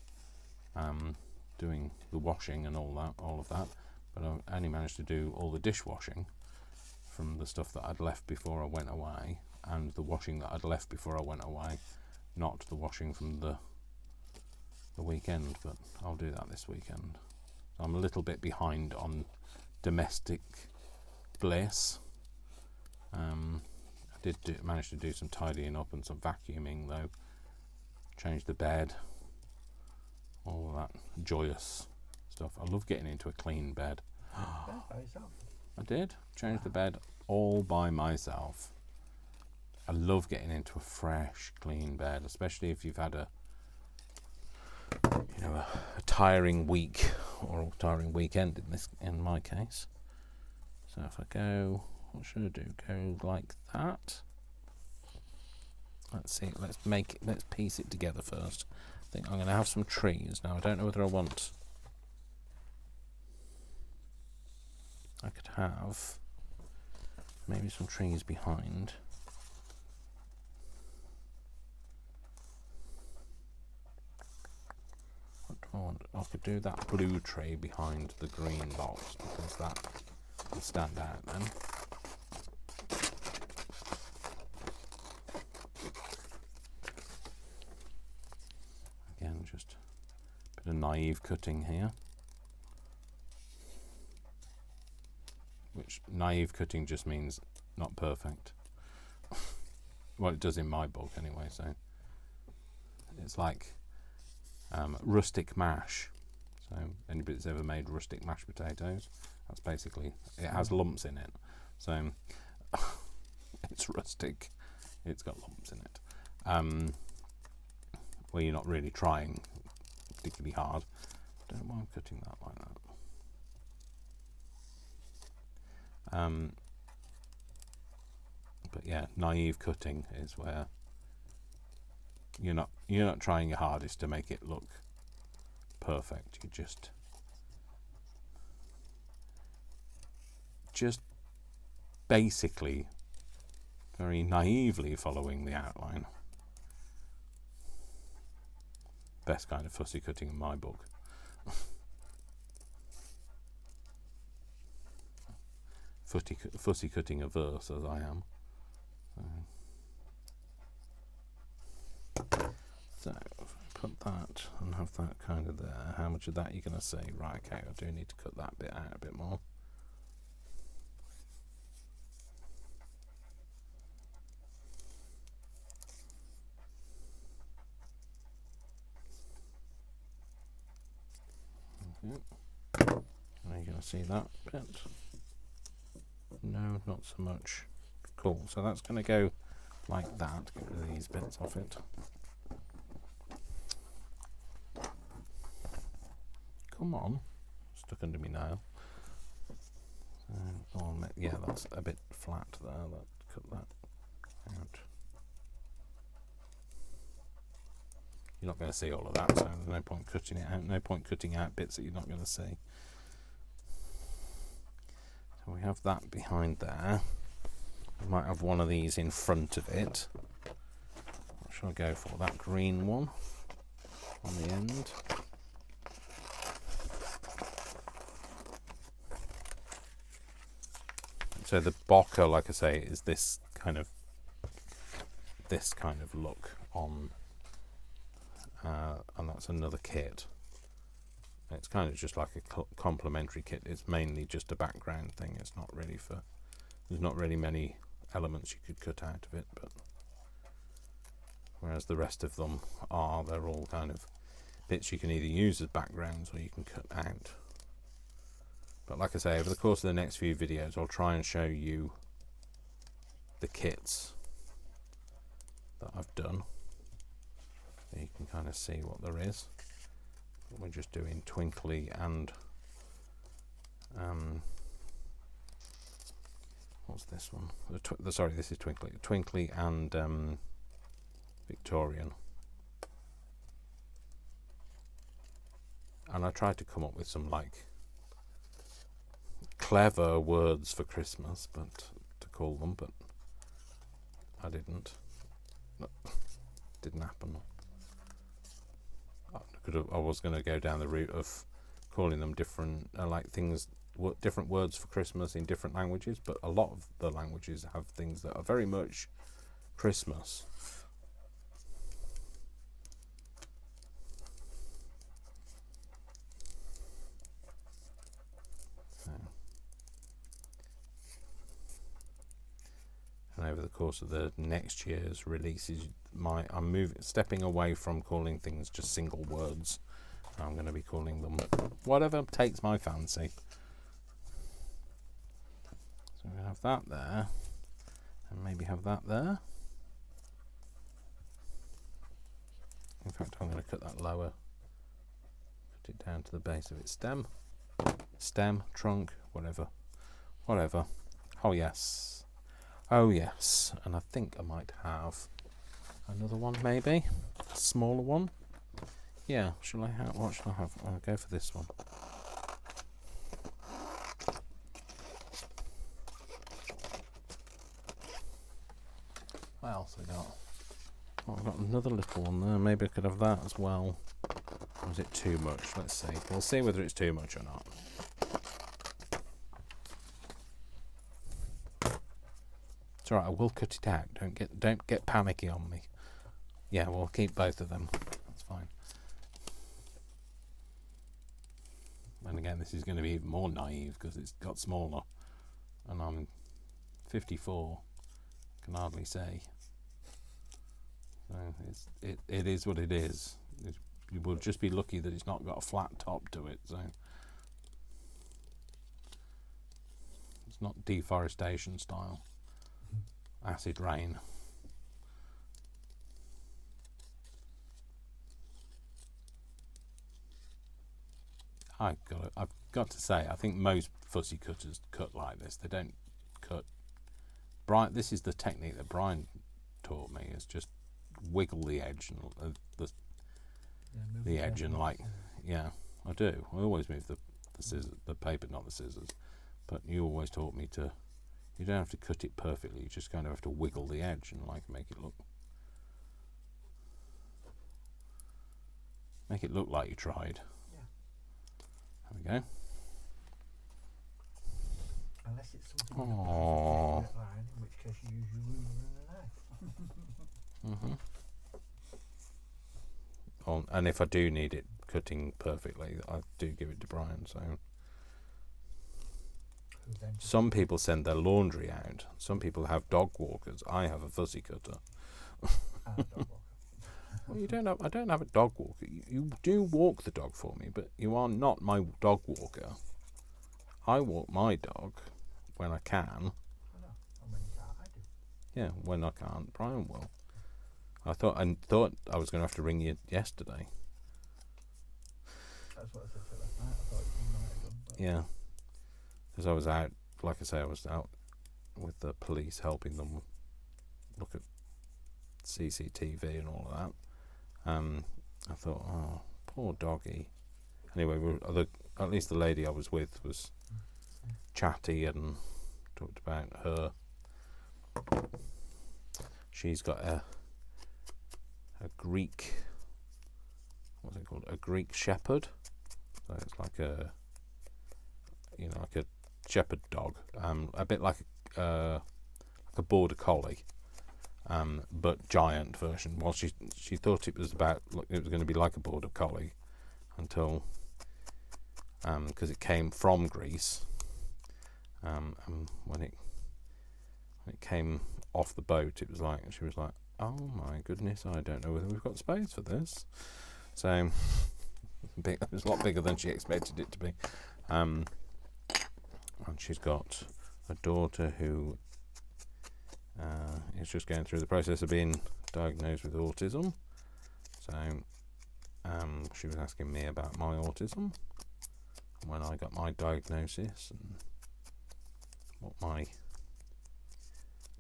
doing the washing and all of that, but I only managed to do all the dishwashing from the stuff that I'd left before I went away, and the washing that I'd left before I went away, not the washing from the weekend, but I'll do that this weekend. So I'm a little bit behind on domestic bliss. I did manage to do some tidying up and some vacuuming though, change the bed, all of that joyous stuff. I love getting into a clean bed. I did change the bed all by myself. I love getting into a fresh, clean bed, especially if you've had a tiring week or a tiring weekend in my case. So if I go, what should I do? Go like that. Let's see. Let's piece it together first. I think I'm going to have some trees now. I don't know whether I want. I could have maybe some trees behind. What do I want? I could do that blue tree behind the green box because that will stand out then. Again, just a bit of naive cutting here. Which naive cutting just means not perfect. Well, it does in my book anyway, so it's like rustic mash. So anybody that's ever made rustic mashed potatoes, that's basically, it has lumps in it. So it's rustic, it's got lumps in it. Where you're not really trying particularly hard. I don't know why I'm cutting that like that. But yeah, naive cutting is where you're not trying your hardest to make it look perfect. You just basically very naively following the outline. Best kind of fussy cutting in my book. Fussy cutting a verse as I am. So if I put that and have that kind of there, how much of that you're going to see? Right, okay, I do need to cut that bit out a bit more. Okay. Now you're going to see that bit. No, not so much. Cool, so that's going to go like that. Get rid of these bits off it. Come on, stuck under me nail. Yeah, that's a bit flat there. Cut that out. You're not going to see all of that, so there's no point cutting it out. No point cutting out bits that you're not going to see. So we have that behind there. Might have one of these in front of it. What shall I go for? That green one on the end. So the Bocker, like I say, is this kind of look on, and that's another kit. It's kind of just like a complementary kit. It's mainly just a background thing. It's not really for. There's not really many elements you could cut out of it, but whereas the rest of them they're all kind of bits you can either use as backgrounds or you can cut out. But like I say, over the course of the next few videos, I'll try and show you the kits that I've done, so you can kind of see what there is. We're just doing Twinkly and what's this one? Sorry, this is Twinkly and Victorian. And I tried to come up with some like clever words for Christmas, but to call them, but I didn't. Didn't happen. I was going to go down the route of calling them different, like things, different words for Christmas in different languages, but a lot of the languages have things that are very much Christmas. And over the course of the next year's releases, I'm stepping away from calling things just single words. I'm going to be calling them whatever takes my fancy. So we have that there, and maybe have that there. In fact, I'm going to cut that lower, cut it down to the base of its stem, trunk, whatever. Oh yes. Oh yes, and I think I might have another one, maybe a smaller one. Yeah, what shall I have? I'll go for this one. What else I got? Oh, I've got another little one there. Maybe I could have that as well. Or is it too much? Let's see. We'll see whether it's too much or not. It's alright, I will cut it out. Don't get panicky on me. Yeah, we'll keep both of them. That's fine. And again, this is going to be even more naive because it's got smaller. And I'm 54. Can hardly say. So it is what it is. You will just be lucky that it's not got a flat top to it. So it's not deforestation style. Acid rain. I've got to say, I think most fussy cutters cut like this. They don't cut. This is the technique that Brian taught me. Is just wiggle the edge and the edge and like, yeah, I do. I always move the scissors, the paper, not the scissors. But you always taught me to. You don't have to cut it perfectly. You just kind of have to wiggle the edge and like make it look like you tried. Yeah. There we go. Unless it's something line, in which case you use your ruler and a knife. And if I do need it cutting perfectly, I do give it to Brian. So some people send their laundry out. Some people have dog walkers. I have a fussy cutter. Well, I don't have a dog walker. You do walk the dog for me, but you are not my dog walker. I walk my dog when I can. And when you can't, I do. Yeah, when I can't, Brian will. I thought I was going to have to ring you yesterday. That's what I said to you last night. I thought you might have done. But Yeah, because I was out. Like I say, I was out with the police helping them look at CCTV and all of that. I thought, oh, poor doggy. Anyway, at least the lady I was with was chatty and talked about her she's got a Greek, what's it called? A Greek shepherd. So it's like a, like a shepherd dog, a bit like a border collie, but giant version. Well, she thought it was going to be like a border collie until, because it came from Greece, and when it came off the boat, she was like, oh my goodness, I don't know whether we've got space for this. So it was a lot bigger than she expected it to be. And she's got a daughter who is just going through the process of being diagnosed with autism. So she was asking me about my autism, when I got my diagnosis, and what my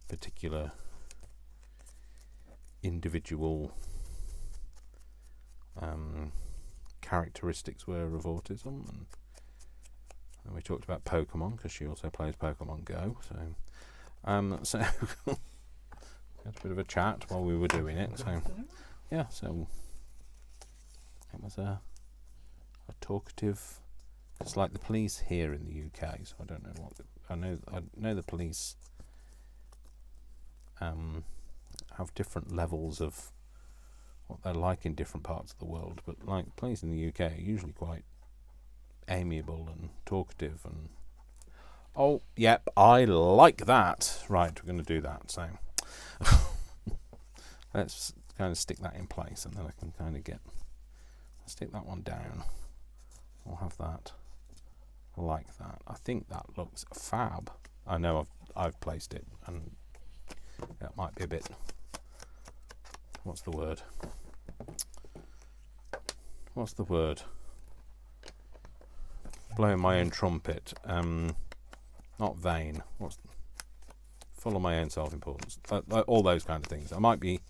particular individual characteristics were of autism, and we talked about Pokemon, because she also plays Pokemon Go. So we had a bit of a chat while we were doing it. So yeah, so it was a talkative. It's like the police here in the UK. So I don't know what I know the police have different levels of what they're like in different parts of the world, but like police in the UK are usually quite amiable and talkative, and oh yep, I like that. Right, we're going to do that. So let's kind of stick that in place, and then I can kind of stick that one down. I'll have that like that. I think that looks fab. I know I've placed it, and that might be a bit, what's the word? Blowing my own trumpet. Not vain. Full of my own self-importance. All those kind of things. I might be,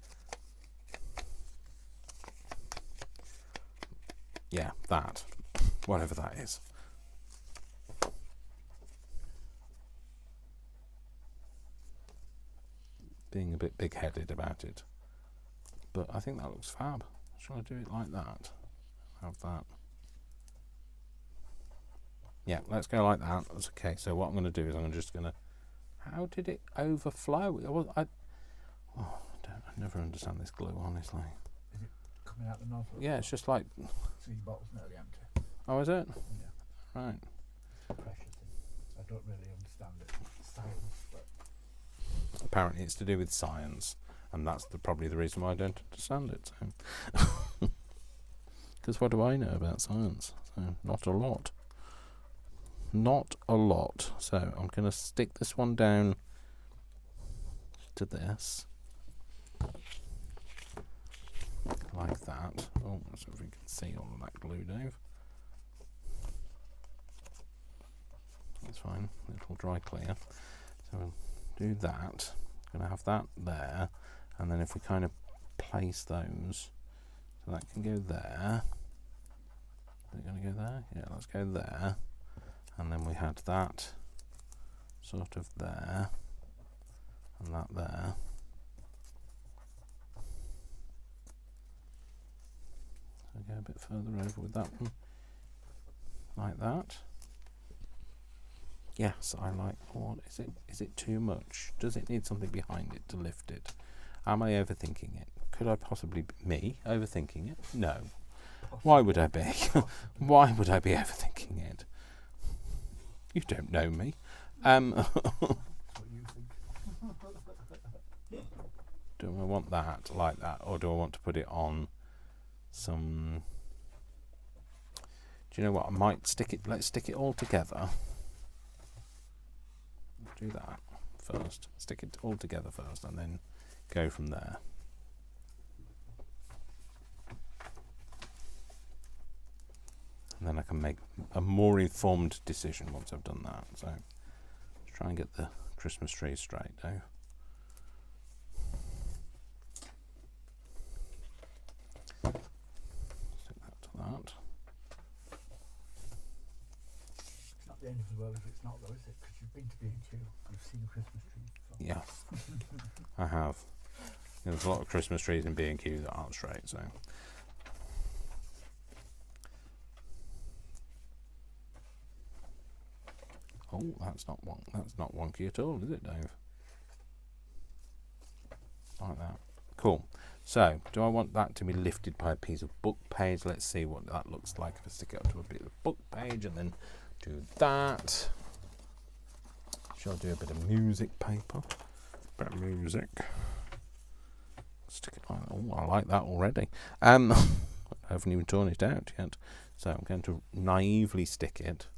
yeah, that. Whatever that is. Being a bit big-headed about it. But I think that looks fab. Shall I do it like that? Have that. Yeah, let's go like that. That's okay. So what I'm going to do is I'm just going to... How did it overflow? I never understand this glue, honestly. Is it coming out the nozzle? Yeah, it's just like... So your bottle's nearly empty. Oh, is it? Yeah. Right. Pressure thing. I don't really understand it. Science, but... Apparently it's to do with science. And that's probably the reason why I don't understand it. Because what do I know about science? So not a lot. Not a lot. So I'm going to stick this one down to this. Like that. Oh, so if we can see all of that glue, Dave. That's fine. It'll dry clear. So we'll do that. Going to have that there. And then if we kind of place those, so that can go there. Is it going to go there? Yeah, let's go there. And then we had that sort of there, and that there. So go a bit further over with that one, like that. Yes, I like. What is it? Is it too much? Does it need something behind it to lift it? Am I overthinking it? Could I possibly be me overthinking it? No. Why would I be? Why would I be overthinking it? You don't know me. Do I want that like that, or do I want to put it on some? Do you know what? I might stick it. Let's stick it all together. Do that first. Stick it all together first, and then go from there. And then I can make a more informed decision once I've done that. So let's try and get the Christmas tree straight now. Stick that to that. It's not the end of the world if it's not, though, is it? Because you've been to B&Q, you've seen Christmas trees before. Yes, I have. There's a lot of Christmas trees in B&Q that aren't straight, so. Oh, that's not wonky at all, is it, Dave? Like that. Cool. So, do I want that to be lifted by a piece of book page? Let's see what that looks like if I stick it up to a bit of book page and then do that. Shall do a bit of music paper. Bit of music. Stick it like that. Oh, I like that already. I haven't even torn it out yet. So I'm going to naively stick it.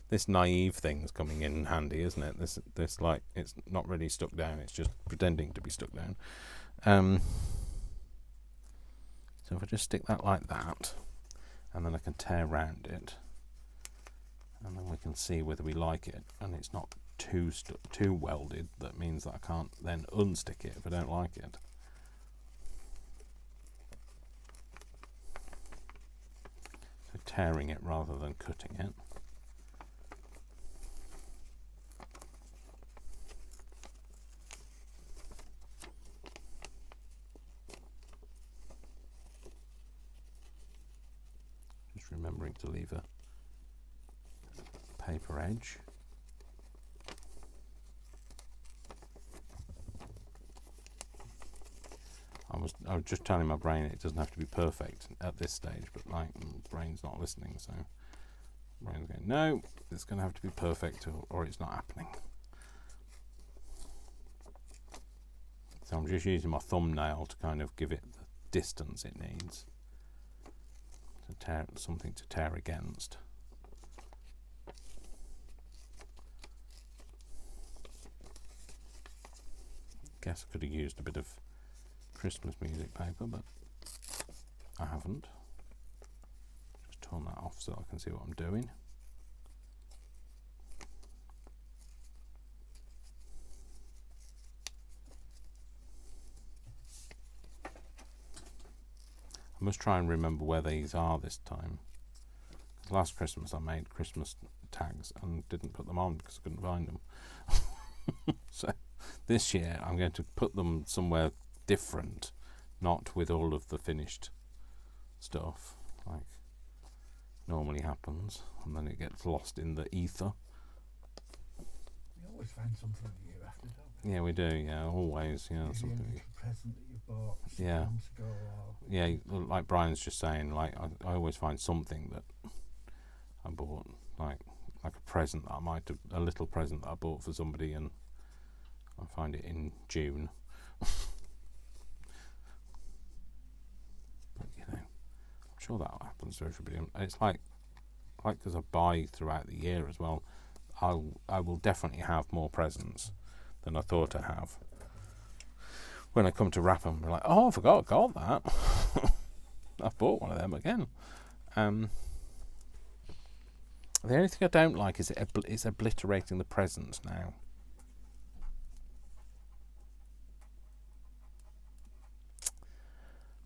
This naive thing's coming in handy, isn't it? This like, it's not really stuck down, it's just pretending to be stuck down. So if I just stick that like that, and then I can tear round it, and then we can see whether we like it, and it's not too welded. That means that I can't then unstick it if I don't like it. So tearing it rather than cutting it. Just remembering to leave a paper edge. I was just telling my brain it doesn't have to be perfect at this stage, but like, brain's not listening, so brain's going, no, it's going to have to be perfect or it's not happening. So I'm just using my thumbnail to kind of give it the distance it needs to tear, something to tear against. Guess I could have used a bit of Christmas music paper, but I haven't. Just turn that off so I can see what I'm doing. I must try and remember where these are this time. Last Christmas I made Christmas tags and didn't put them on because I couldn't find them. So this year I'm going to put them somewhere different, not with all of the finished stuff like normally happens, and then it gets lost in the ether. We always find something the year after, don't we? Yeah, we do. Yeah, always. Yeah, Maybe something. a little present that you bought 6 Yeah. months ago, or Yeah, like Brian's just saying. Like I always find something that I bought, like a present that I might have, a little present that I bought for somebody, and I find it in June. But you know, I'm sure that happens to everybody. And it's like because I buy throughout the year as well. I will definitely have more presents than I thought I have. When I come to wrap them, I'm like, oh, I forgot I got that. I've bought one of them again. The only thing I don't like is it's obliterating the presents now.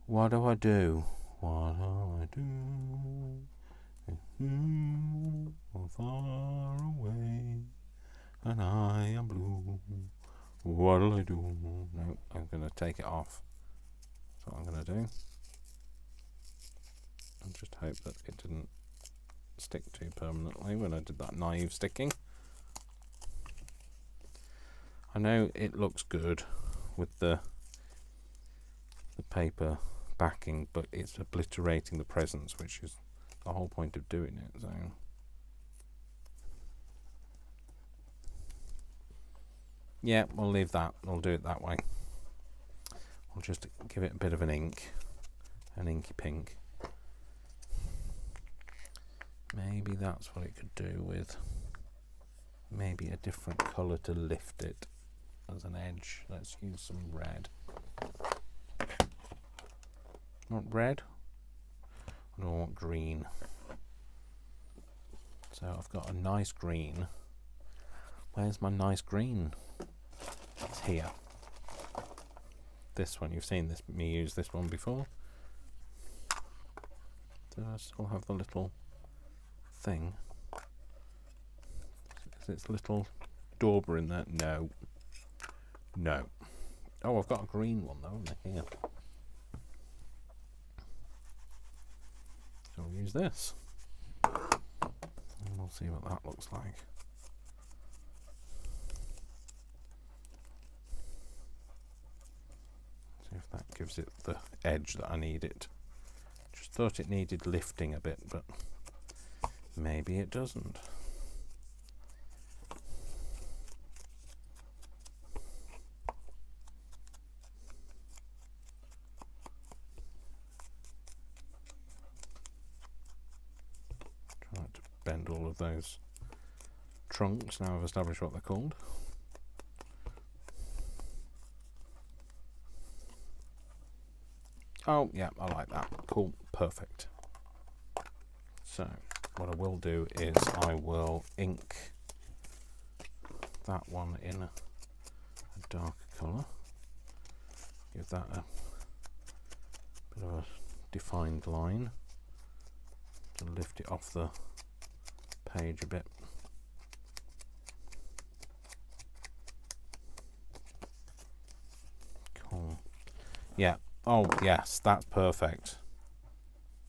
What do I do? What do I do? If you are far away and I am blue, what'll I do? No, I'm going to take it off. That's what I'm going to do. And just hope that it didn't stick too permanently when I did that naive sticking. I know it looks good with the paper backing, but it's obliterating the presents, which is the whole point of doing it. So yeah, we'll leave that. We'll do it that way. We'll just give it a bit of an inky pink. Maybe that's what it could do with maybe a different colour to lift it as an edge. Let's use some red. Want red? I don't want green. So I've got a nice green. Where's my nice green? It's here. This one, you've seen me use this one before. Do I still have the little thing? Is its little dauber in there? No. No. Oh, I've got a green one though, haven't I? Here. So we'll use this. And we'll see what that looks like. See if that gives it the edge that I need it. Just thought it needed lifting a bit, but maybe it doesn't. Try not to bend all of those trunks. Now I've established what they're called. Oh, yeah, I like that. Cool, perfect. So, what I will do is I will ink that one in a darker colour. Give that a bit of a defined line to lift it off the page a bit. Cool. Yeah. Oh, yes, that's perfect.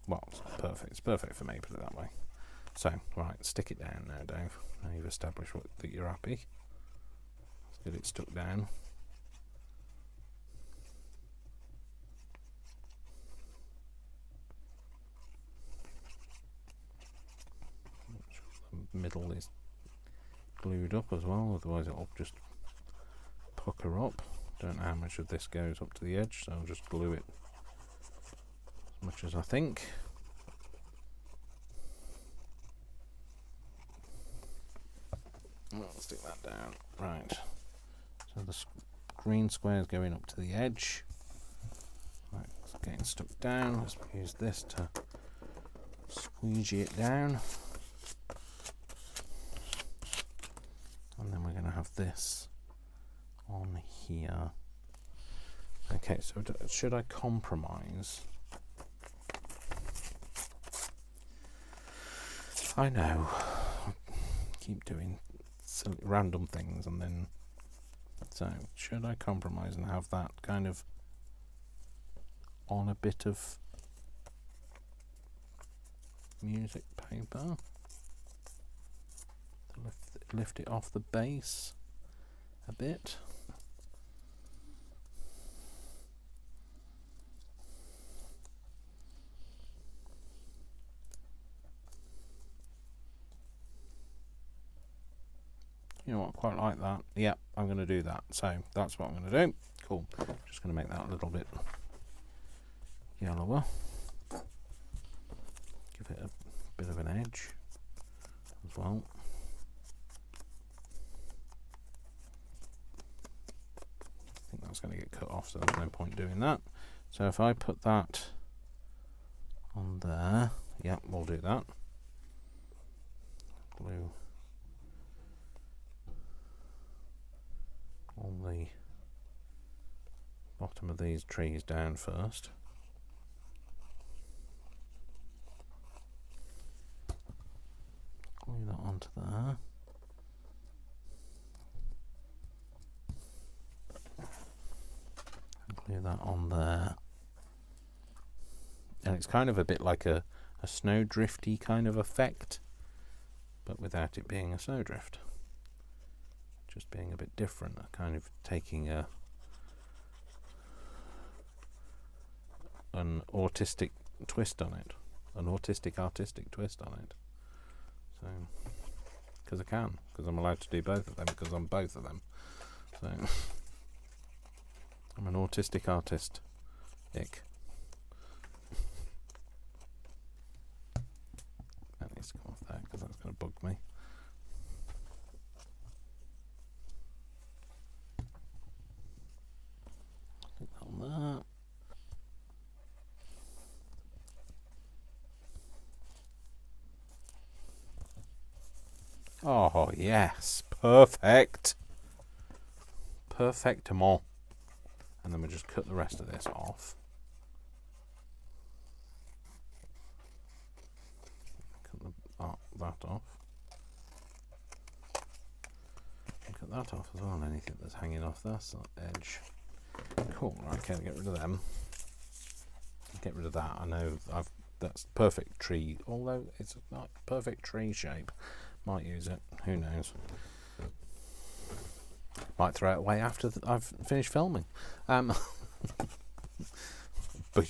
Well, it's not perfect. It's perfect for me, put it that way. So, right, stick it down now, Dave. Now you've established that you're happy. Let's get it stuck down. Make sure the middle is glued up as well, otherwise it'll just pucker up. Don't know how much of this goes up to the edge, so I'll just glue it as much as I think. I'll stick that down. Right. So the green square is going up to the edge. Right, it's getting stuck down. Let's use this to squeegee it down. And then we're going to have this on here. Okay, so should I compromise? I know. Keep doing silly, random things, and then so should I compromise and have that kind of on a bit of music paper to lift it off the base a bit? You know what, I quite like that. Yeah, I'm going to do that. So that's what I'm going to do. Cool. Just going to make that a little bit yellower. Give it a bit of an edge as well. I think that's going to get cut off, so there's no point doing that. So if I put that on there, yeah, we'll do that. Glue on the bottom of these trees down first. Glue that onto there. And glue that on there. And it's kind of a bit like a snowdrifty kind of effect, but without it being a snowdrift. Just being a bit different, kind of taking an autistic twist on it, an autistic artistic twist on it. So, because I can, because I'm allowed to do both of them, because I'm both of them. So, I'm an autistic artist. Ick. That needs to come off there, because that's going to bug me. On that. Oh yes, perfect. Perfectement. And then we just cut the rest of this off. Cut that off. cut that off as well, anything that's hanging off that edge. Cool, right, okay, get rid of them. Get rid of that. I know that's perfect tree, although it's not perfect tree shape. Might use it, who knows. Might throw it away after I've finished filming. But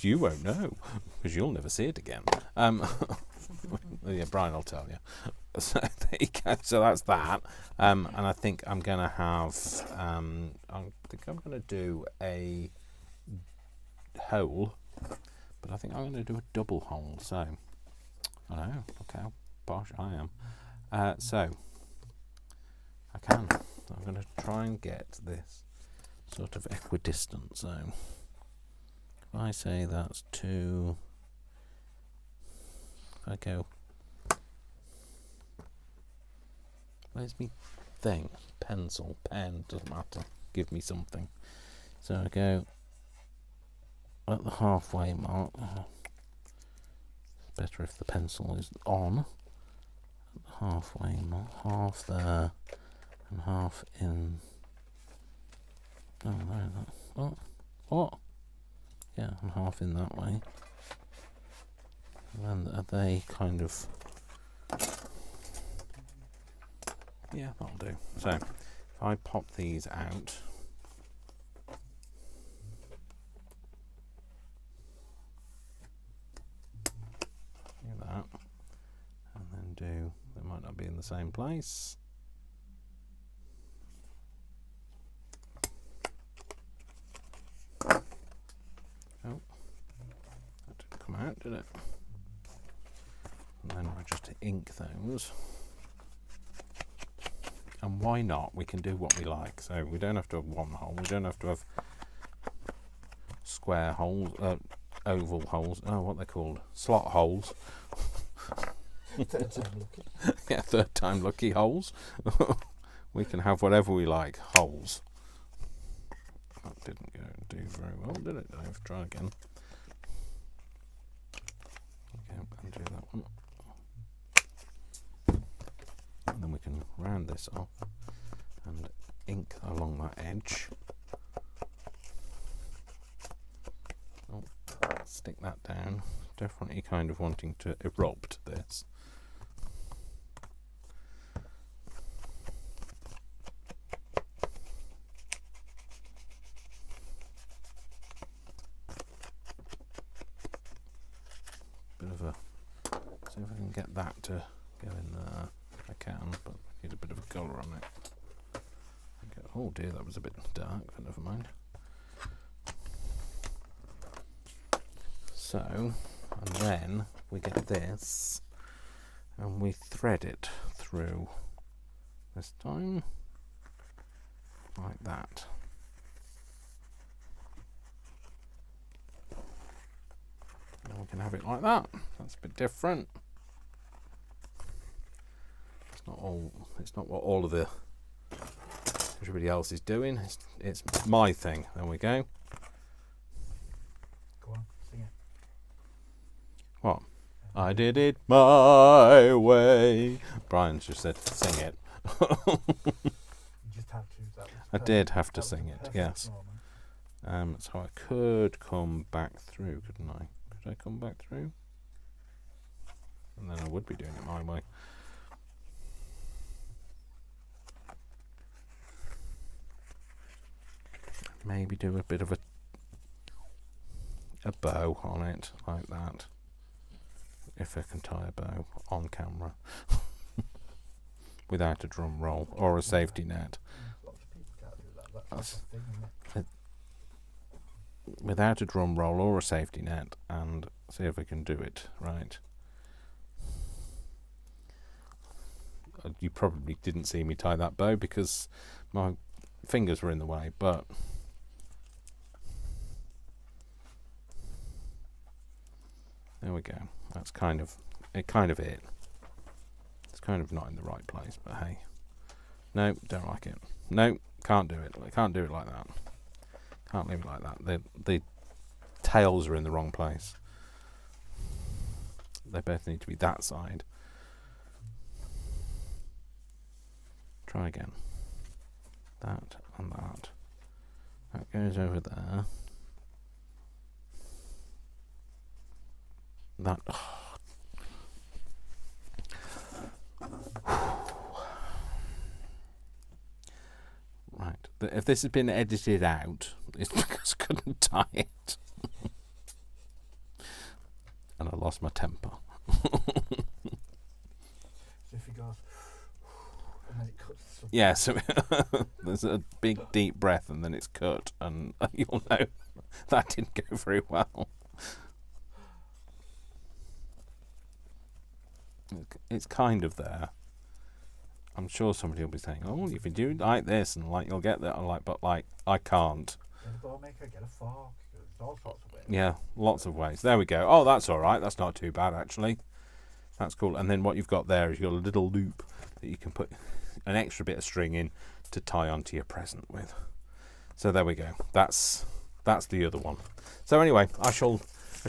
you won't know, because you'll never see it again. Yeah, Brian will tell you. So there you go. So that's that. And I think I'm going to have, I think I'm going to do a hole, but I think I'm going to do a double hole. So, I know, look how posh I am. So, I can. I'm going to try and get this sort of equidistant. So, if I say that's 2, if I go, where's me thing? Pencil, pen, doesn't matter. Give me something. So I go at the halfway mark. It's better if the pencil is on. At the halfway mark, half there and half in. Oh, there that. What? Yeah, and half in that way. And then are they kind of. Yeah, that'll do. So, if I pop these out, do that, and then do, they might not be in the same place. Oh, that didn't come out, did it? And then I just ink those. And why not? We can do what we like. So we don't have to have one hole. We don't have to have square holes, oval holes. Oh, what they're called? Slot holes. Third time lucky. Yeah, third time lucky holes. We can have whatever we like. Holes. That didn't do very well, did it? I've tried again. Okay, and do that one. And then we can round this off and ink along that edge. Oh, stick that down. Definitely kind of wanting to erupt this. Bit of a, see if I can get that to go in there. I can, but I need a bit of a colour on it. Okay. Oh dear, that was a bit dark, but never mind. So, and then we get this, and we thread it through this time, like that. And we can have it like that. That's a bit different. It's not what all of everybody else is doing. It's my thing. There we go. Go on, sing it. What? I did it my way. Brian's just said sing it. You just had to. That was I did have to that was sing the it. perfect Yes. moment. So I could come back through, couldn't I? Could I come back through? And then I would be doing it my way. Maybe do a bit of a bow on it, like that. If I can tie a bow on camera. Without a drum roll or a safety net. Lots of people can't do that. That's the thing, isn't it? Without a drum roll or a safety net, and see if I can do it right. You probably didn't see me tie that bow because my fingers were in the way, but there we go. That's kind of it. It's kind of not in the right place, but hey. No, don't like it. No, can't do it. I can't do it like that. Can't leave it like that. The tails are in the wrong place. They both need to be that side. Try again. That and that. That goes over there. That. Right. If this has been edited out, it's because I couldn't tie it. And I lost my temper. So if he goes, and then it cuts. Yeah, so there's a big deep breath and then it's cut, and you'll know that didn't go very well. It's kind of there. I'm sure somebody will be saying, "Oh, if you do like this, and like you'll get that," I'm like, but like I can't. Get a ball maker, get a fork. There's all sorts of ways. Yeah, lots of ways. There we go. Oh, that's all right. That's not too bad actually. That's cool. And then what you've got there is your little loop that you can put an extra bit of string in to tie onto your present with. So there we go. That's the other one. So anyway, I shall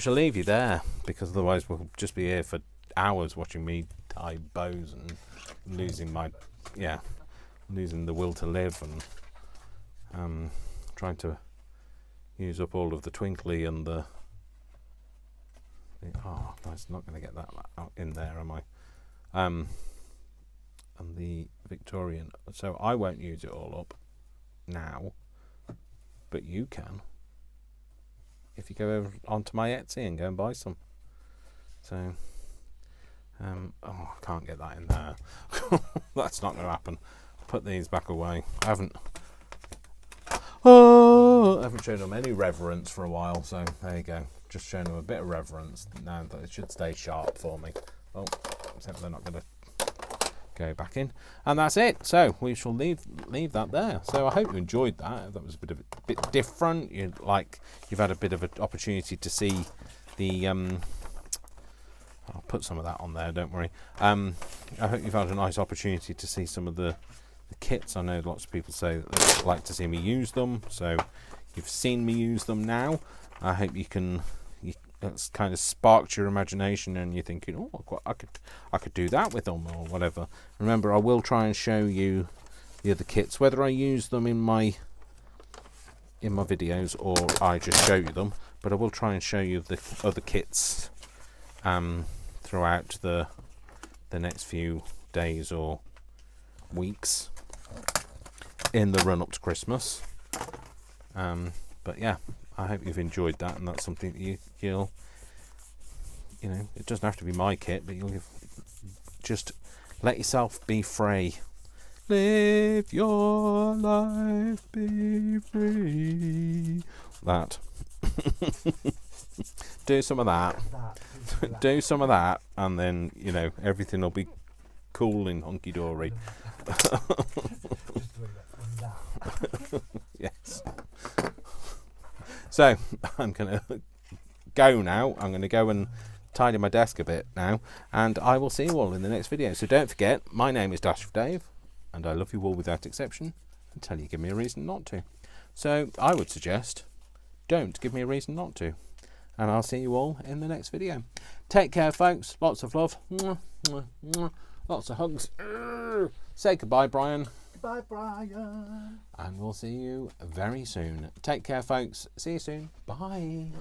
leave you there, because otherwise we'll just be here for hours watching me tie bows and losing the will to live, and trying to use up all of the twinkly and the oh, that's not going to get that out in there, am I? And the Victorian. So I won't use it all up now, but you can if you go over onto my Etsy and go and buy some. So I can't get that in there. That's not going to happen. Put these back away. I haven't shown them any reverence for a while, so there you go. Just showing them a bit of reverence now that it should stay sharp for me. Oh, except they're not going to go back in, and that's it. So we shall leave that there. So I hope you enjoyed that. That was a bit different. You've had a bit of an opportunity to see the I'll put some of that on there, don't worry. I hope you've had a nice opportunity to see some of the kits. I know lots of people say that they'd like to see me use them, so you've seen me use them now. I hope it's kind of sparked your imagination and you're thinking, oh, I could do that with them or whatever. Remember, I will try and show you the other kits, whether I use them in my videos or I just show you them, but I will try and show you the other kits throughout the next few days or weeks in the run up to Christmas. But yeah, I hope you've enjoyed that, and that's something that you'll it doesn't have to be my kit, but you'll just let yourself be free. Live your life, be free. That. Do some of that. Do some of that, and then everything will be cool and hunky dory. Yes. So I'm gonna go now. I'm gonna go and tidy my desk a bit now, and I will see you all in the next video. So don't forget, my name is Dash of Dave, and I love you all without exception until you give me a reason not to. So I would suggest, don't give me a reason not to. And I'll see you all in the next video. Take care, folks. Lots of love. Mwah, mwah, mwah. Lots of hugs. Say goodbye, Brian. Goodbye, Brian. And we'll see you very soon. Take care, folks. See you soon. Bye.